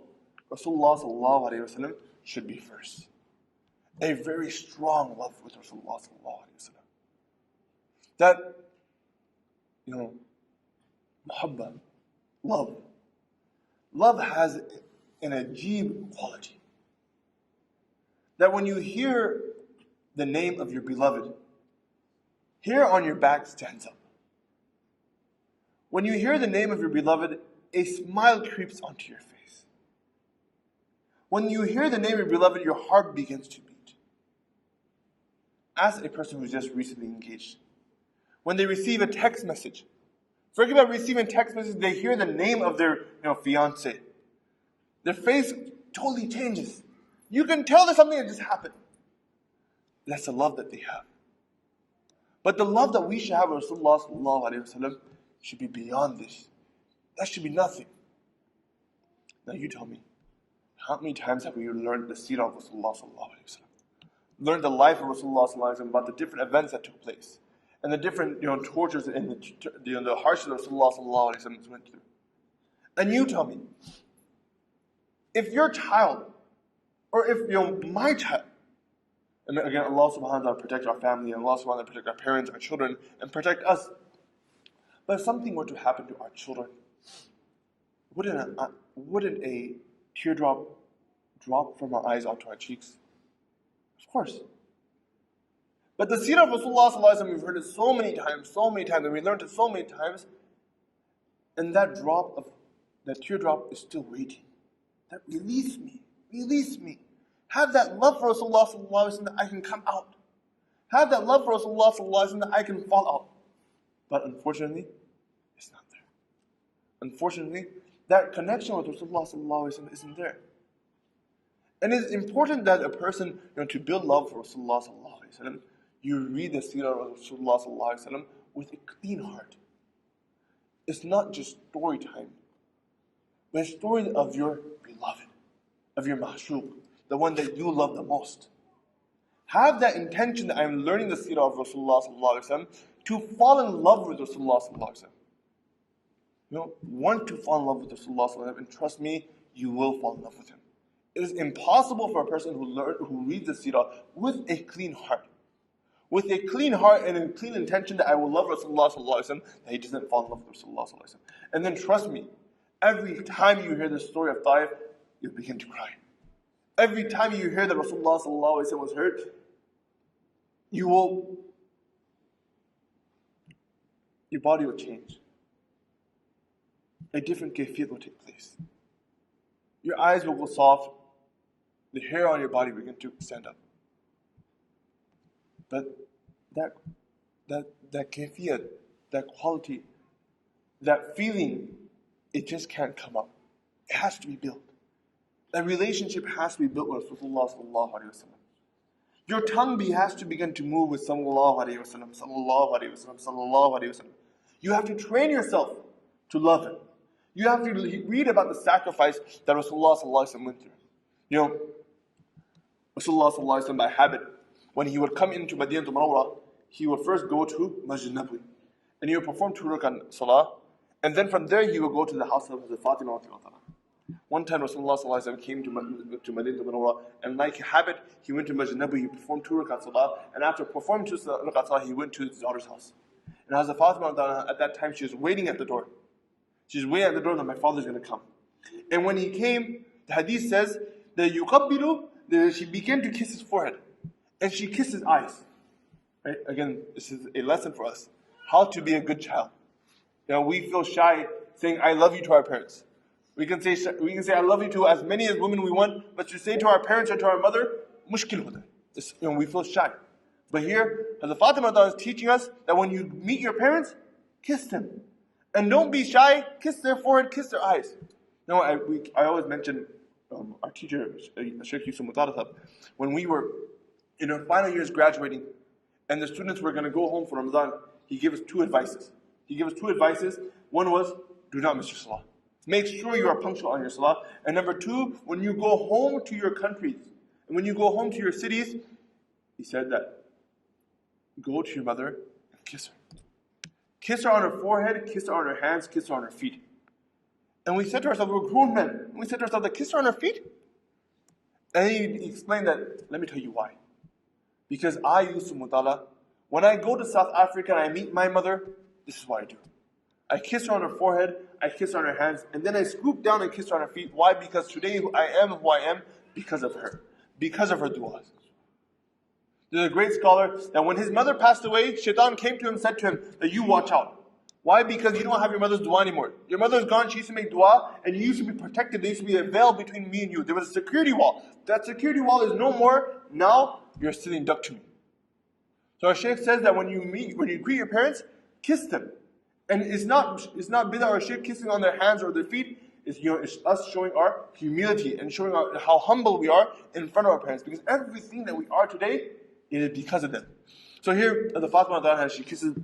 Rasulullah sallallahu alaihi wasallam should be first. A very strong love with Rasulullah sallallahu alaihi wasallam. That, muhabba, love. Love has an ajib quality. That when you hear the name of your beloved, hair on your back stands up. When you hear the name of your beloved, a smile creeps onto your face. When you hear the name of your beloved, your heart begins to beat. Ask a person who's just recently engaged. When they receive a text message, forget about receiving text messages, they hear the name of their fiance. Their face totally changes. You can tell there's something that just happened. That's the love that they have. But the love that we should have with Rasulullah sallallahu alaihi wasallam should be beyond this. That should be nothing. Now you tell me, how many times have we learned the seerah of Rasulullah sallallahu alaihi wasallam? Learned the life of Rasulullah sallallahu alaihi wasallam, about the different events that took place, and the different tortures and the harshness that Rasulullah sallallahu alaihi wasallam went through. And you tell me, if your child, or if my child, and again, Allah subhanahu wa ta'ala protect our family, and Allah subhanahu wa ta'ala protect our parents, our children, and protect us. But if something were to happen to our children, wouldn't a teardrop drop from our eyes onto our cheeks? Of course. But the seerah of Rasulullah sallallahu alaihi wasallam, we've heard it so many times, and we learned it so many times, and that teardrop is still waiting. That release me. Have that love for Rasulullah sallallahu alaihi wasallam that I can come out. Have that love for Rasulullah sallallahu alaihi wasallam that I can fall out. But unfortunately, it's not there. Unfortunately, that connection with Rasulullah sallallahu alaihi wasallam isn't there. And it's important that a person, to build love for Rasulullah sallallahu alaihi wasallam, you read the seerah of Rasulullah sallallahu alaihi wasallam with a clean heart. It's not just story time, but a story of your beloved, of your mahshuq, the one that you love the most. Have that intention that I'm learning the seerah of Rasulullah sallallahu alaihi wasallam to fall in love with Rasulullah sallallahu alaihi wasallam. Want to fall in love with Rasulullah sallallahu alaihi wasallam, and trust me, you will fall in love with him. It is impossible for a person who reads the seerah with a clean heart. With a clean heart and a clean intention that I will love Rasulullah sallallahu alaihi wasallam, that he doesn't fall in love with Rasulullah sallallahu alaihi wasallam. And then trust me, every time you hear the story of Taif, you'll begin to cry. Every time you hear that Rasulullah sallallahu alaihi wasallam was hurt, your body will change. A different kayfiyat will take place. Your eyes will go soft. The hair on your body will begin to stand up. But that kayfiyat, that quality, that feeling, it just can't come up. It has to be built. That relationship has to be built with Rasulullah sallallahu alaihi wasallam. Your tongue has to begin to move with sallallahu alaihi wasallam, sallallahu alaihi wasallam, sallallahu alaihi wasallam. You have to train yourself to love him. You have to read about the sacrifice that Rasulullah sallallahu alaihi wasallam went through. Rasulullah sallallahu alaihi wasallam, by habit, when he would come into Madinah Munawwarah, he would first go to Masjid Nabawi, and he would perform 2 rakat salah, and then from there he would go to the house of Fatima. One time Rasulullah sallallahu alaihi wasallam came to Madinah Munawwara, and like a habit, he went to Masjid Nabawi, he performed 2 rakat salah, and after performing 2 rakat salah, he went to his daughter's house. And Hazrat Fatima, at that time, she was waiting at the door. She's waiting at the door that my father's going to come. And when he came, the hadith says that yuqabbilu, she began to kiss his forehead. And she kissed his eyes. Right? Again, this is a lesson for us. How to be a good child. We feel shy saying, I love you to our parents. We can say, I love you to as many as women we want, but to say to our parents or to our mother, mushkil hota hai. We feel shy. But here, Hazrat Fatima is teaching us that when you meet your parents, kiss them. And don't be shy, kiss their forehead, kiss their eyes. I always mention our teacher, Sheikh Yusuf Mutadasab, when we were in our final years graduating, and the students were going to go home for Ramadan, he gave us 2 advices. One was, do not miss your salah. Make sure you are punctual on your salah. And number 2, when you go home to your countries, and when you go home to your cities, he said that, go to your mother and kiss her. Kiss her on her forehead, kiss her on her hands, kiss her on her feet. And we said to ourselves, we're grown men. And we said to ourselves, kiss her on her feet? And he explained that, let me tell you why. Because I used to mutala. When I go to South Africa and I meet my mother, this is what I do. I kiss her on her forehead, I kiss her on her hands, and then I scoop down and kiss her on her feet. Why? Because today I am who I am because of her. Because of her du'as. There's a great scholar that when his mother passed away, Shaitan came to him and said to him that you watch out. Why? Because you don't have your mother's dua anymore. Your mother's gone, she used to make dua, and you used to be protected. There used to be a veil between me and you. There was a security wall. That security wall is no more. Now, you're sitting duck to me. So our Shaykh says that when you greet your parents, kiss them. And it's not bid'ah or shirk kissing on their hands or their feet. It's us showing our humility and showing how humble we are in front of our parents. Because everything that we are today, it is because of them. So here, the Fatima, she kisses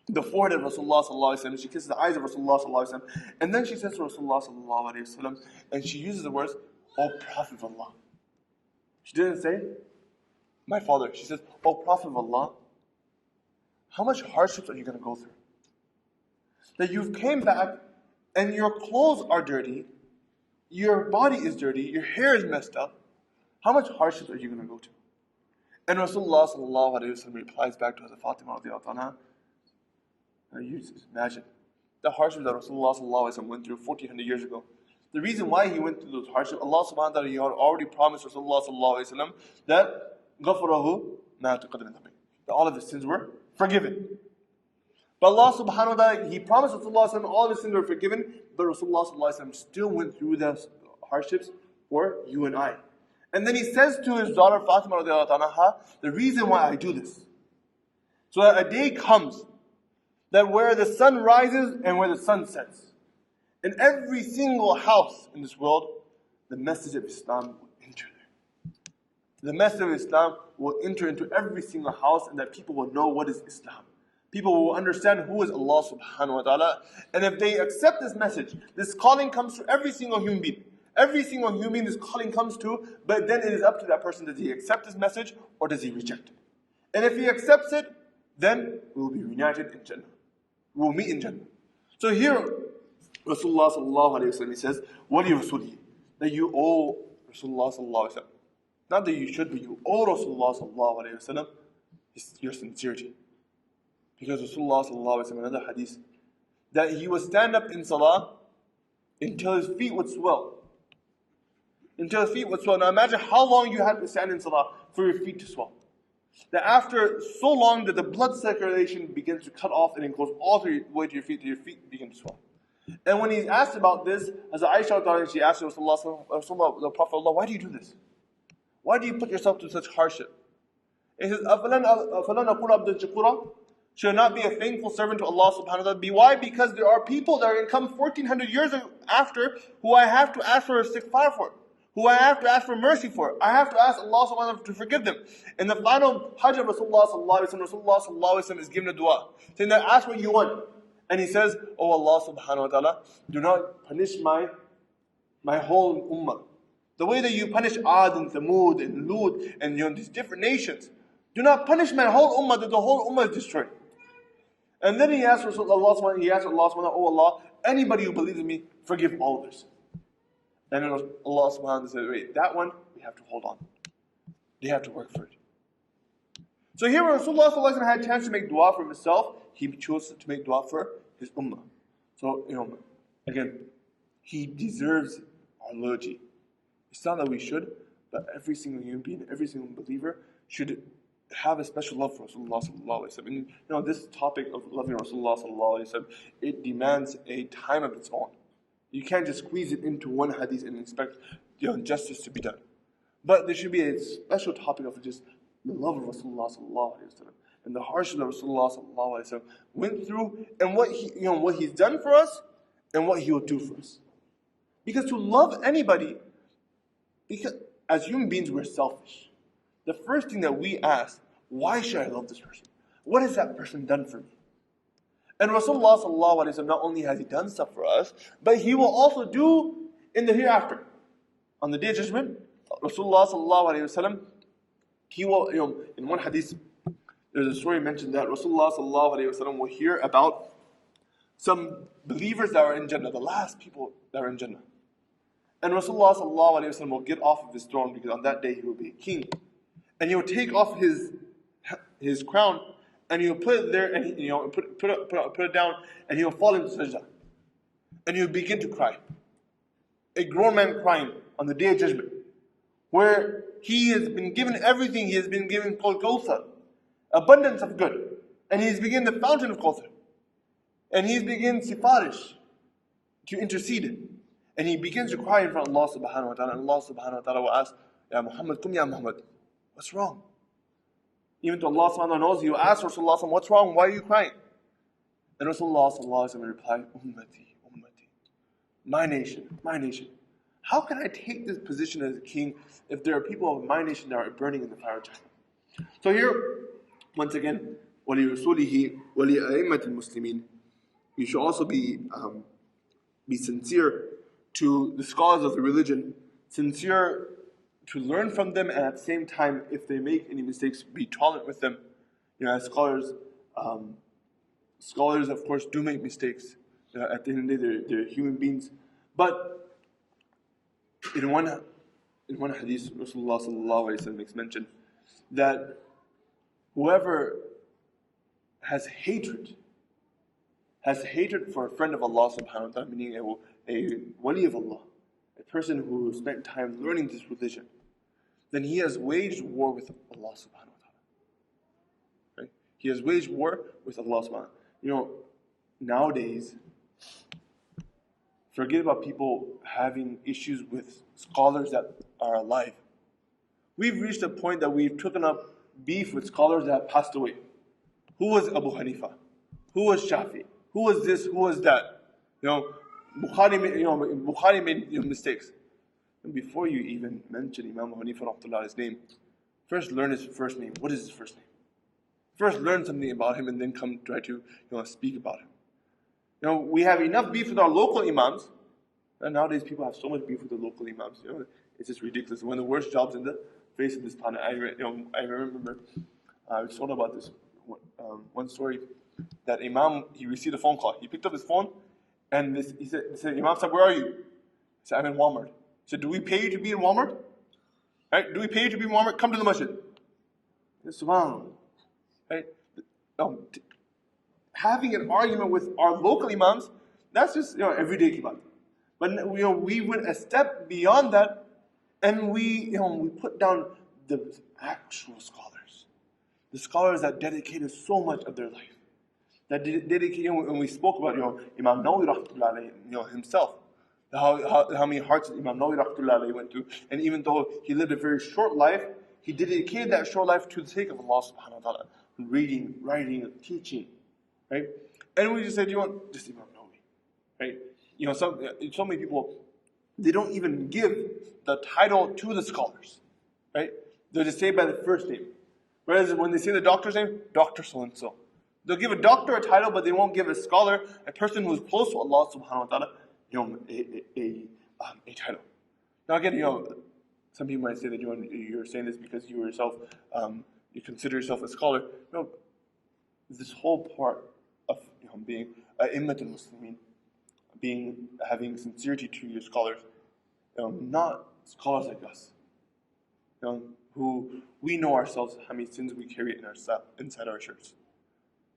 the forehead of Rasulullah sallallahu alaihi wasallam. She kisses the eyes of Rasulullah sallallahu alaihi wasallam. And then she says to Rasulullah sallallahu alaihi wasallam, and she uses the words, O Prophet of Allah. She didn't say, my father. She says, O Prophet of Allah, how much hardships are you going to go through? That you came back and your clothes are dirty, your body is dirty, your hair is messed up. How much hardships are you going to go to? And Rasulullah sallallahu alaihi wasallam replies back to Hazrat Fatima radiallahu anha. Now you just imagine the hardships that Rasulullah sallallahu alaihi wasallam went through 1400 years ago. The reason why he went through those hardships, Allah subhanahu wa ta'ala, he had already promised Rasulullah sallallahu alaihi wasallam that غَفَرَهُ مَا تَقَدَّمَ مِنْ ذَنْبِهِ, that all of his sins were forgiven. But Allah subhanahu wa ta'ala, he promised Rasulullah sallallahu alaihi wasallam all of his sins were forgiven, but Rasulullah sallallahu alaihi wasallam still went through those hardships for you and I. And then he says to his daughter Fatima radiallahu anha, the reason why I do this, so that a day comes that where the sun rises and where the sun sets, in every single house in this world, the message of Islam will enter there. The message of Islam will enter into every single house, and that people will know what is Islam. People will understand who is Allah subhanahu wa ta'ala. And if they accept this message, this calling comes to every single human being. Every single human being this calling comes to, but then it is up to that person, does he accept this message or does he reject it? And if he accepts it, then we will be united in Jannah. We will meet in Jannah. So here, Rasulullah sallallahu alayhi wa sallam, he says, Wali Rasuli, that you owe Rasulullah sallallahu alayhi wa sallam. Not that you should, but you owe Rasulullah sallallahu alayhi wa sallam your sincerity. Because Rasulullah sallallahu alayhi wa sallam, another hadith, that he would stand up in salah until his feet would swell. Until his feet would swell. Now imagine how long you had to stand in salah for your feet to swell. That after so long that the blood circulation begins to cut off and it goes all the way to your feet begin to swell. And when he's asked about this, as Aisha, she asked Rasulullah, the Prophet of Allah, why do you do this? Why do you put yourself to such hardship? He says, أَفَلَنْ أَقُولَ عَبْدًا شَكُورًا, should not be a thankful servant to Allah subhanahu wa ta'ala. Why? Because there are people that are going to come 1400 years after who I have to ask for istighfar for, who I have to ask for mercy for. I have to ask Allah subhanahu wa ta'ala to forgive them. In the final Hajj of Rasulullah sallallahu alaihi wasallam, Rasulullah sallallahu alaihi wasallam is given a dua, saying that ask what you want. And he says, oh Allah subhanahu wa ta'ala, do not punish my whole ummah. The way that you punish Ad and Thamud and Lut and these different nations, do not punish my whole ummah that the whole ummah is destroyed. And then he asked Allah subhanahu wa ta'ala, oh Allah, anybody who believes in me, forgive all of this. And then Allah subhanahu wa ta'ala said, wait, that one, we have to hold on. They have to work for it. So here when Rasulullah sallallahu alaihi wasallam had a chance to make dua for himself, he chose to make dua for his ummah. So, again, he deserves our loyalty. It's not that we should, but every single human being, every single believer should have a special love for Rasulullah sallallahu alaihi wasallam. And this topic of loving Rasulullah sallallahu alaihi wasallam, it demands a time of its own. You can't just squeeze it into one hadith and expect justice to be done. But there should be a special topic of just the love of Rasulullah sallallahu alaihi wasallam and the hardship that Rasulullah sallallahu alaihi wasallam went through, and what he's done for us and what he will do for us. Because to love anybody, because as human beings we're selfish. The first thing that we ask, why should I love this person? What has that person done for me? And Rasulullah sallallahu alaihi wasallam, not only has he done stuff for us, but he will also do in the hereafter. On the day of judgment, Rasulullah sallallahu alaihi wasallam, he will, in one hadith, there's a story mentioned that Rasulullah sallallahu alaihi wasallam will hear about some believers that are in Jannah, the last people that are in Jannah. And Rasulullah sallallahu alaihi wasallam will get off of his throne because on that day he will be a king. And he will take off his crown and he will put it there and put it down and he will fall into sajda. And he will begin to cry. A grown man crying on the day of judgment, where he has been given everything. He has been given Kawthar, abundance of good, and he's begin the fountain of Kawthar, and he's begin sifarish, to intercede, and he begins to cry in front of Allah subhanahu wa ta'ala, and Allah subhanahu wa ta'ala will ask, Ya Muhammad, kum ya Muhammad, what's wrong? Even though Allah subhanahu wa ta'ala knows, he will ask Rasulullah, what's wrong? Why are you crying? And Rasulullah sallallahu alaihi wasallam replied, Ummati, Ummati, my nation, my nation. How can I take this position as a king if there are people of my nation that are burning in the fire of Jahannam? So here, once again, وَلِرَسُولِهِ وَلِأَئِمَّةِ الْمُسْلِمِينَ, you should also be sincere to the scholars of the religion, sincere to learn from them, and at the same time, if they make any mistakes, be tolerant with them. As scholars of course do make mistakes. At the end of the day, they're human beings. But in one hadith, Rasulullah sallallahu alaihi wasallam makes mention that whoever has hatred for a friend of Allah subhanahu wa ta'ala, meaning a wali of Allah, a person who spent time learning this religion, then he has waged war with Allah subhanahu wa ta'ala. Right? He has waged war with Allah subhanahu wa ta'ala. Nowadays, forget about people having issues with scholars that are alive. We've reached a point that we've taken up beef with scholars that have passed away. Who was Abu Hanifa? Who was Shafi? Who was this? Who was that? Bukhari made mistakes. And before you even mention Imam Hanifa rahmatullah's name, first learn his first name. What is his first name? First learn something about him and then come try to speak about him. We have enough beef with our local imams, and nowadays people have so much beef with the local imams. It's just ridiculous. One of the worst jobs in the face of this planet. I remember I was told about this one story that Imam, he received a phone call. He picked up his phone and he said, Imam Sahib, where are you? He said, I'm in Walmart. He said, do we pay you to be in Walmart? Right? Do we pay you to be in Walmart? Come to the masjid. Subhanallah. Right? Having an argument with our local imams, that's just everyday kibat. But we went a step beyond that, and we put down the actual scholars, the scholars that dedicated so much of their life, that dedicated. When we spoke about Imam Nawawi rahmatullahi alayhi, himself, how many hearts Imam Nawawi rahmatullahi alayhi went through, and even though he lived a very short life, he dedicated that short life to the sake of Allah subhanahu wa ta'ala, reading, writing, teaching. Right? And we just said, just Imam Nawawi. Right? So many people, they don't even give the title to the scholars. Right? They'll just say by the first name. Whereas when they say the doctor's name, Dr. So-and-so. They'll give a doctor a title, but they won't give a scholar, a person who is close to Allah subhanahu wa ta'ala, a title. Now again, some people might say that you're saying this because you yourself, you consider yourself a scholar. No, this whole part of being A'immat al-Muslimin, having sincerity to your scholars, not scholars like us, who we know ourselves how many sins we carry inside our shirts.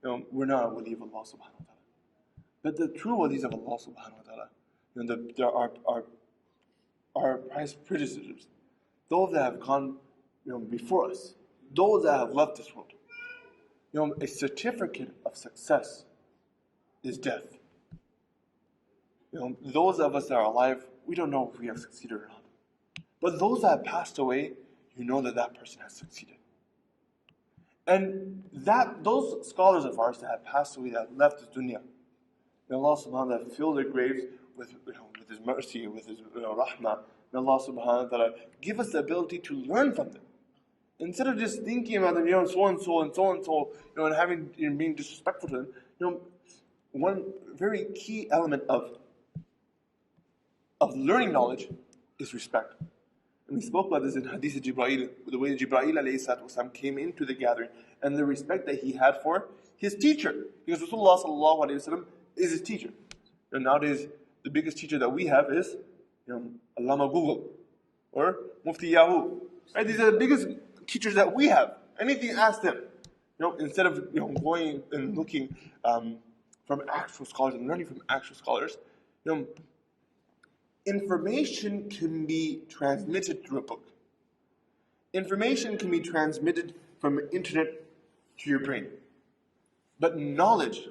We're not a wali of Allah subhanahu wa ta'ala. But the true walis of Allah subhanahu wa ta'ala, there are our prized predecessors, those that have gone before us, those that have left this world. A certificate of success is death. Those of us that are alive, we don't know if we have succeeded or not. But those that have passed away, you know that person has succeeded. And those scholars of ours that have passed away, that have left this dunya, may Allah subhanahu wa ta'ala fill their graves with His mercy, with His rahmah. May Allah subhanahu wa ta'ala give us the ability to learn from them. Instead of just thinking about them, so and so and so and so, and being disrespectful to them. One very key element of learning knowledge is respect. And we spoke about this in Hadith of Jibreel, the way Jibreel alayhi salatu wasalam came into the gathering, and the respect that he had for his teacher. Because Rasulullah sallallahu alayhi wasallam is his teacher. And nowadays, the biggest teacher that we have is Allama Google or Mufti Yahoo. Right? These are the biggest teachers that we have. Anything, ask them. Instead of going and looking from actual scholars and learning from actual scholars, information can be transmitted through a book. Information can be transmitted from the internet to your brain. But knowledge,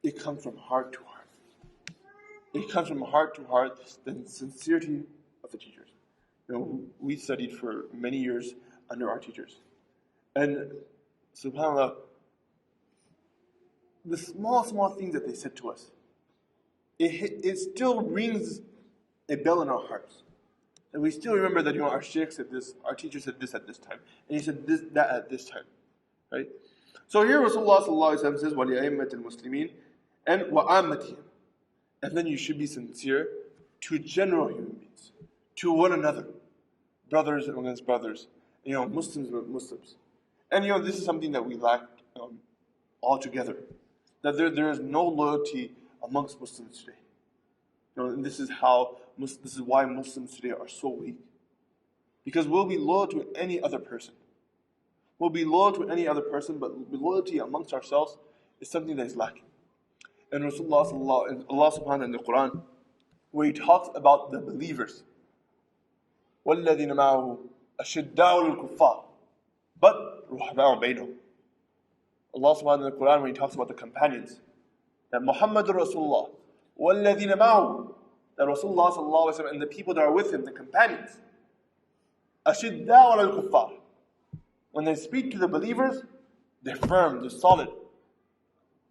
it comes from heart to heart. It comes from heart to heart, the sincerity of the teachers. We studied for many years under our teachers. And subhanAllah, the small things that they said to us, it still rings a bell in our hearts. And we still remember that our sheikh said this, our teacher said this at this time, and he said that at this time. Right? So here Rasulullah sallallahu alaihi wasallam says, وَلِأَئِمَّةِ الْمُسْلِمِينَ and وَعَامَّتِهِمْ. And then you should be sincere to general human beings, to one another, brothers against brothers, Muslims with Muslims. And this is something that we lack altogether. That there is no loyalty amongst Muslims today. And this is why Muslims today are so weak. Because we'll be loyal to any other person. We'll be loyal to any other person, but loyalty amongst ourselves is something that is lacking. And Rasulullah Allah subhanahu wa ta'ala in the Quran, where He talks about the believers, وَالَّذِينَ مَعَهُ أَشِدَّاءُ الْكُفَّارِ but رُحَمَاءُ بَيْنَهُم. Allah subhanahu wa ta'ala in the Quran, when He talks about the companions, that Muhammadur Rasulullah, وَالَّذِينَ مَعَهُ, that Rasulullah sallallahu alaihi wasallam and the people that are with him, the companions, أَشِدَّاءُ عَلَى الْكُفَّارِ, when they speak to the believers, they're firm, they're solid.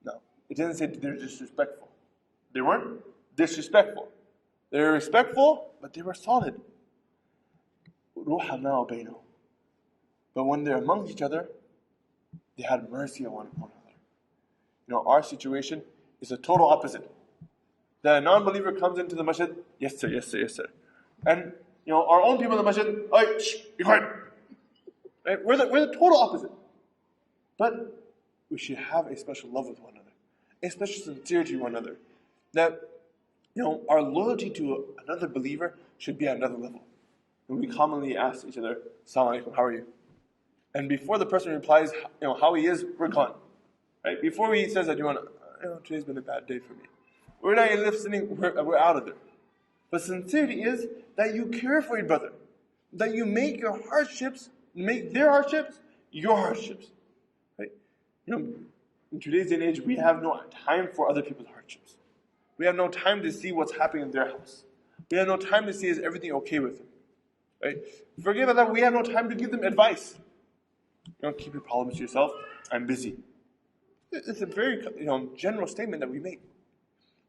No, it didn't say they're disrespectful. They weren't disrespectful. They were respectful, but they were solid. رُحَمَاءُ بَيْنَهُم. But when they're amongst each other, they had mercy on one another. Our situation is the total opposite. That a non-believer comes into the masjid, yes sir, yes sir, yes sir. And our own people in the masjid, hey, shh, be quiet. Right? We're the total opposite. But we should have a special love with one another, a special sincerity to one another. That our loyalty to another believer should be at another level. And we commonly ask each other, Assalamu alaikum, how are you? And before the person replies, how he is, we're gone. Right? Before he says that today's been a bad day for me, we're not listening, we're out of there. But sincerity is that you care for your brother, that you make their hardships your hardships. Right? In today's day and age, we have no time for other people's hardships. We have no time to see what's happening in their house. We have no time to see is everything okay with them. Right? Forget about that. We have no time to give them advice. Keep your problems to yourself. I'm busy. It's a very general statement that we make.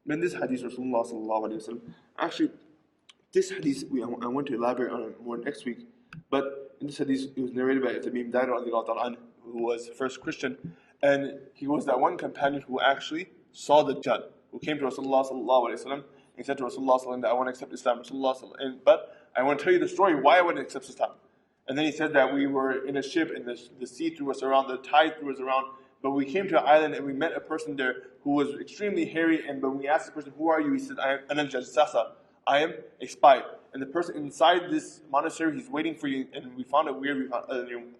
In this hadith, Rasulullah sallallahu alaihi wasallam. Actually, this hadith I want to elaborate on it more next week. But in this hadith, it was narrated by Mubeen Kamani, who was the first Christian, and he was that one companion who actually saw the Dajjal, who came to Rasulullah sallallahu alaihi wasallam and said to Rasulullah sallallahu alaihi wasallam that I want to accept Islam. Rasulullah but I want to tell you the story why I want to accept Islam. And then he said that we were in a ship and the sea threw us around, the tide threw us around, but we came to an island and we met a person there who was extremely hairy, and when we asked the person, who are you? He said, I'm I am a spy. And the person inside this monastery, he's waiting for you, and we found it weird, it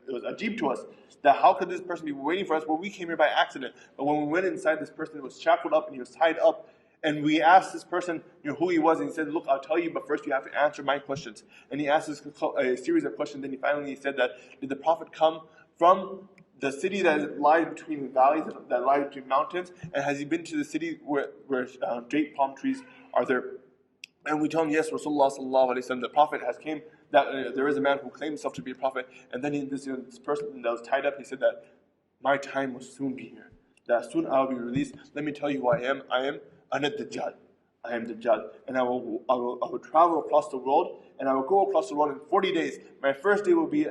was ajib to us, that how could this person be waiting for us? Well, we came here by accident. But when we went inside, this person was shackled up and he was tied up. And we asked this person, who he was, and he said, look, I'll tell you, but first you have to answer my questions. And he asked us a series of questions, then he finally said that, did the Prophet come from the city that lies between valleys, that lies between mountains, and has he been to the city where date palm trees are there? And we tell him, yes, Rasulullah sallallahu alaihi wasallam, the Prophet has came, that there is a man who claims himself to be a Prophet, and then this person that was tied up, he said that my time will soon be here, that soon I will be released. Let me tell you who I am. I am Dajjal. I am Dajjal, and I will travel across the world, and I will go across the world in 40 days. My first day will be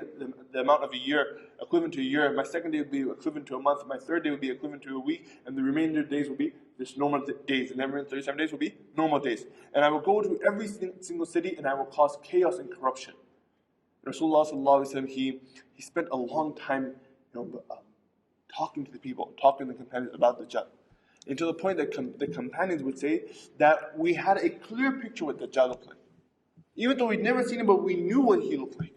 the amount of a year, equivalent to a year. My second day will be equivalent to a month. My third day will be equivalent to a week, and the remainder days will be just normal days. And the remaining 37 days will be normal days. And I will go to every single city, and I will cause chaos and corruption. Rasulullah sallallahu alaihi wasallam, he spent a long time, talking to the people, talking to the companions about Dajjal. And to the point that the companions would say that we had a clear picture what Dajjal looked like. Even though we'd never seen him, but we knew what he looked like.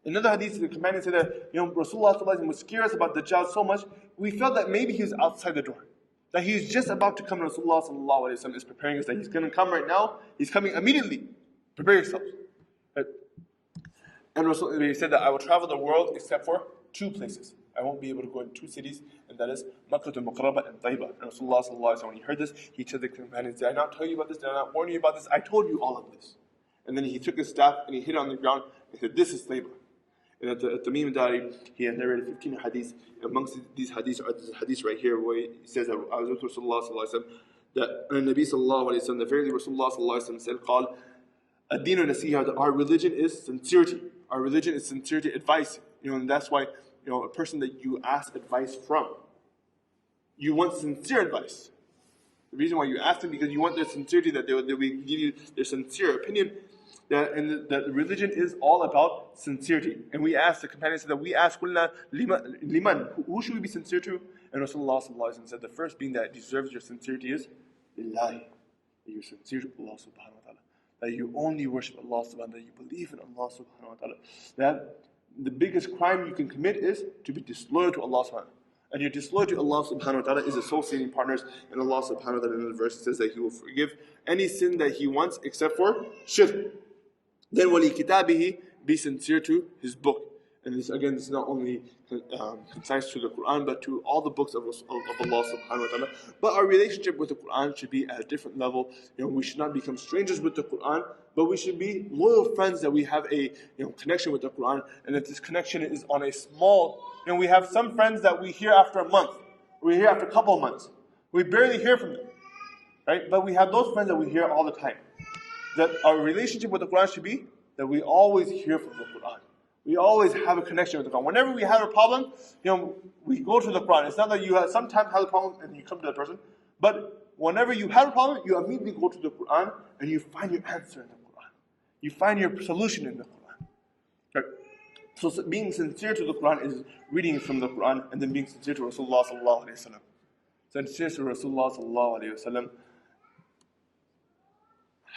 In another hadith, the companions said that Rasulullah would scare us about Dajjal so much, we felt that maybe he was outside the door. That he was just about to come, and Rasulullah is preparing us, that he's going to come right now, he's coming immediately. Prepare yourselves. Right? And Rasulullah said that I will travel the world except for two places. I won't be able to go in two cities, and that is Makkah al-Mukarramah and Taibah. And Rasulullah, when he heard this, he told the companions, did I not tell you about this? Did I not warn you about this? I told you all of this. And then he took his staff and he hit it on the ground and said, this is Taibah. And at the Tamim Dari, he had narrated 15 hadiths. Amongst these hadiths are this hadith right here where he says that I was with Rasulullah that Nabi sallallahu alayhi wa sallam, that verily Rasulullah sallallahu alayhi wa sallam said, called Ad-Dinu Nasiha, that our religion is sincerity. Our religion is sincerity, advice. And that's why a person that you ask advice from, you want sincere advice. The reason why you ask them, because you want their sincerity, that they will give you their sincere opinion, that religion is all about sincerity. And we ask, the companions said that we ask, liman, who should we be sincere to? And Rasulullah said the first being that deserves your sincerity is lillahi, that you're sincere to Allah subhanahu wa ta'ala, that you only worship Allah subhanahu wa ta'ala, that you believe in Allah subhanahu wa ta'ala, that the biggest crime you can commit is to be disloyal to Allah subhanahu wa ta'ala. And you're disloyal to Allah subhanahu wa ta'ala is associating partners. And Allah subhanahu wa ta'ala in the verse says that He will forgive any sin that He wants except for shirk. Then wali kitabihi, be sincere to His book. And this is not only concise to the Quran, but to all the books of Allah subhanahu wa ta'ala. But our relationship with the Quran should be at a different level. We should not become strangers with the Quran, but we should be loyal friends, that we have a connection with the Quran, and that this connection is on a small. We have some friends that we hear after a month, we hear after a couple of months, we barely hear from them, right? But we have those friends that we hear all the time. That our relationship with the Quran should be that we always hear from the Quran. We always have a connection with the Quran. Whenever we have a problem, we go to the Quran. It's not that you sometimes have a problem and you come to the person, but whenever you have a problem, you immediately go to the Quran and you find your answer in the Quran. You find your solution in the Quran. Right? So being sincere to the Quran is reading from the Quran and then being sincere to Rasulullah sallallahu alaihi wasallam. Sincere to Rasulullah sallallahu alaihi wasallam.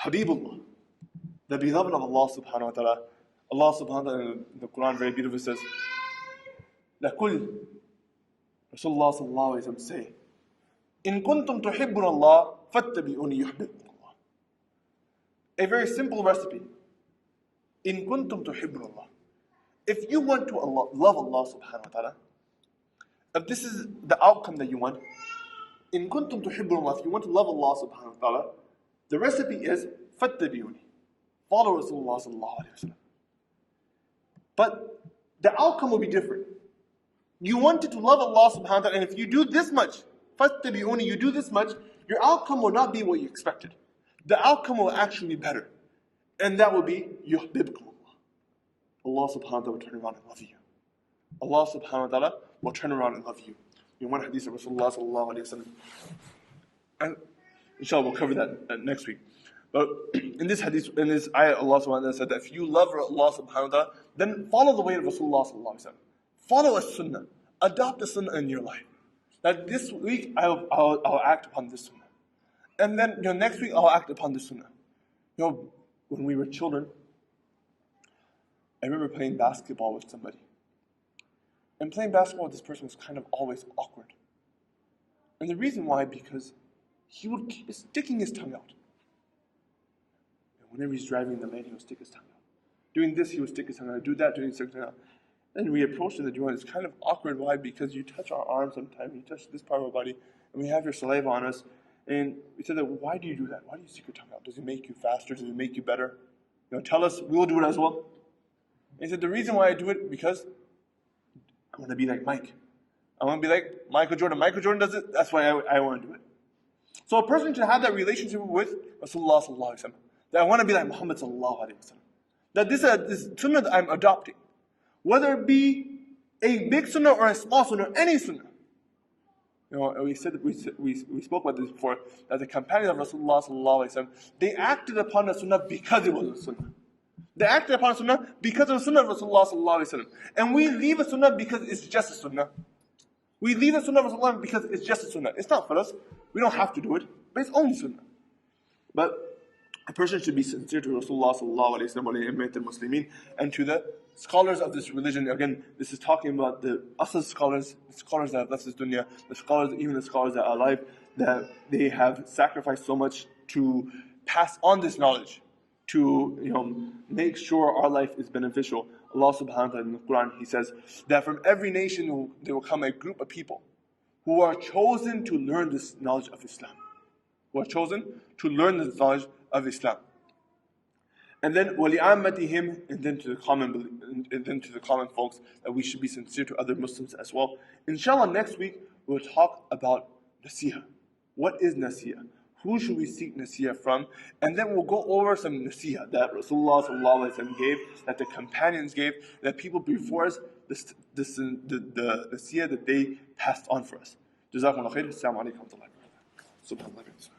Habibullah, the beloved of Allah subhanahu wa ta'ala. Allah subhanahu wa ta'ala in the Quran very beautifully says, لَكُلْ Rasulullah sallallahu alayhi wa sallam say, إِن كُنْتُمْ تُحِبُّنَ اللَّهِ فَاتَّبِعُونِ يُحْبِبْكُمُ اللَّهِ. A very simple recipe. إِن كُنْتُمْ تُحِبُّنَ اللَّهِ. If you want to love Allah subhanahu wa ta'ala, if this is the outcome that you want, إِن كُنْتُمْ تُحِبُّنَ اللَّهِ, if you want to love Allah subhanahu wa ta'ala, the recipe is فَاتَّبِعُونِ. Follow Rasulullah sallallahu alayhi wa sallam. But the outcome will be different. You wanted to love Allah subhanahu wa ta'ala, and if you do this much, فَاتَّبِعُونِ, you do this much, your outcome will not be what you expected. The outcome will actually be better. And that will be يُحْبِبْكُمُ اللَّهِ. Allah subhanahu wa ta'ala will turn around and love you. Allah subhanahu wa ta'ala will turn around and love you. In one hadith of Rasulullah sallallahu alayhi wa sallam. And inshallah we'll cover that next week. But in this hadith, in this ayah, Allah subhanahu wa ta'ala said that if you love Allah subhanahu wa ta'ala, then follow the way of Rasulullah sallallahu alayhi wa sallam. Follow a sunnah. Adopt a sunnah in your life. That this week I'll act upon this sunnah. And then next week I'll act upon this sunnah. You know, when we were children, I remember playing basketball with somebody. And playing basketball with this person was kind of always awkward. And the reason why, because he would keep sticking his tongue out. And whenever he's driving the lane, he would stick his tongue out. Doing this, he would stick his tongue out. Do that, doing his tongue out. And we approached him and it's kind of awkward. Why? Because you touch our arms sometimes, you touch this part of our body, and we have your saliva on us. And we said that, why do you do that? Why do you stick your tongue out? Does it make you faster? Does it make you better? You know, tell us, we will do it as well. And he said, the reason why I do it, because I want to be like Mike. I want to be like Michael Jordan. Michael Jordan does it, that's why I want to do it. So a person should have that relationship with Rasulullah sallallahu alaihi wasallam. That I want to be like Muhammad sallallahu alaihi wasallam. That this sunnah that I'm adopting, whether it be a big sunnah or a small sunnah, any sunnah. You know, we spoke about this before, that the companions of Rasulullah sallallahu alaihi wasallam, they acted upon a sunnah because it was a sunnah. They acted upon a sunnah because of the sunnah of Rasulullah sallallahu alaihi wasallam. And we leave a sunnah because it's just a sunnah. We leave the sunnah of Rasulullah because it's just a sunnah. It's not for us. We don't have to do it, but it's only sunnah. But a person should be sincere to Rasulullah sallallahu alaihi wasallam and to the scholars of this religion. Again, this is talking about the asl scholars, the scholars that have left this dunya, the scholars, even the scholars that are alive, that they have sacrificed so much to pass on this knowledge, to make sure our life is beneficial. Allah subhanahu wa ta'ala in the Quran, He says that from every nation there will come a group of people who are chosen to learn this knowledge of Islam. Who are chosen to learn this knowledge of Islam. And then وَلِعَامَّتِهِمْ, and then to the common folks, that we should be sincere to other Muslims as well. Inshallah, next week we'll talk about nasiha. What is nasiha? Who should we seek nasiha from? And then we'll go over some nasiha that Rasulullah sallallahu alaihi wasallam gave, that the companions gave, that people before us, the nasiha that they passed on for us. Jazakumullah khair. Assalamu alaikum wa rahmatullahi wa barakatuh. Subhanallah.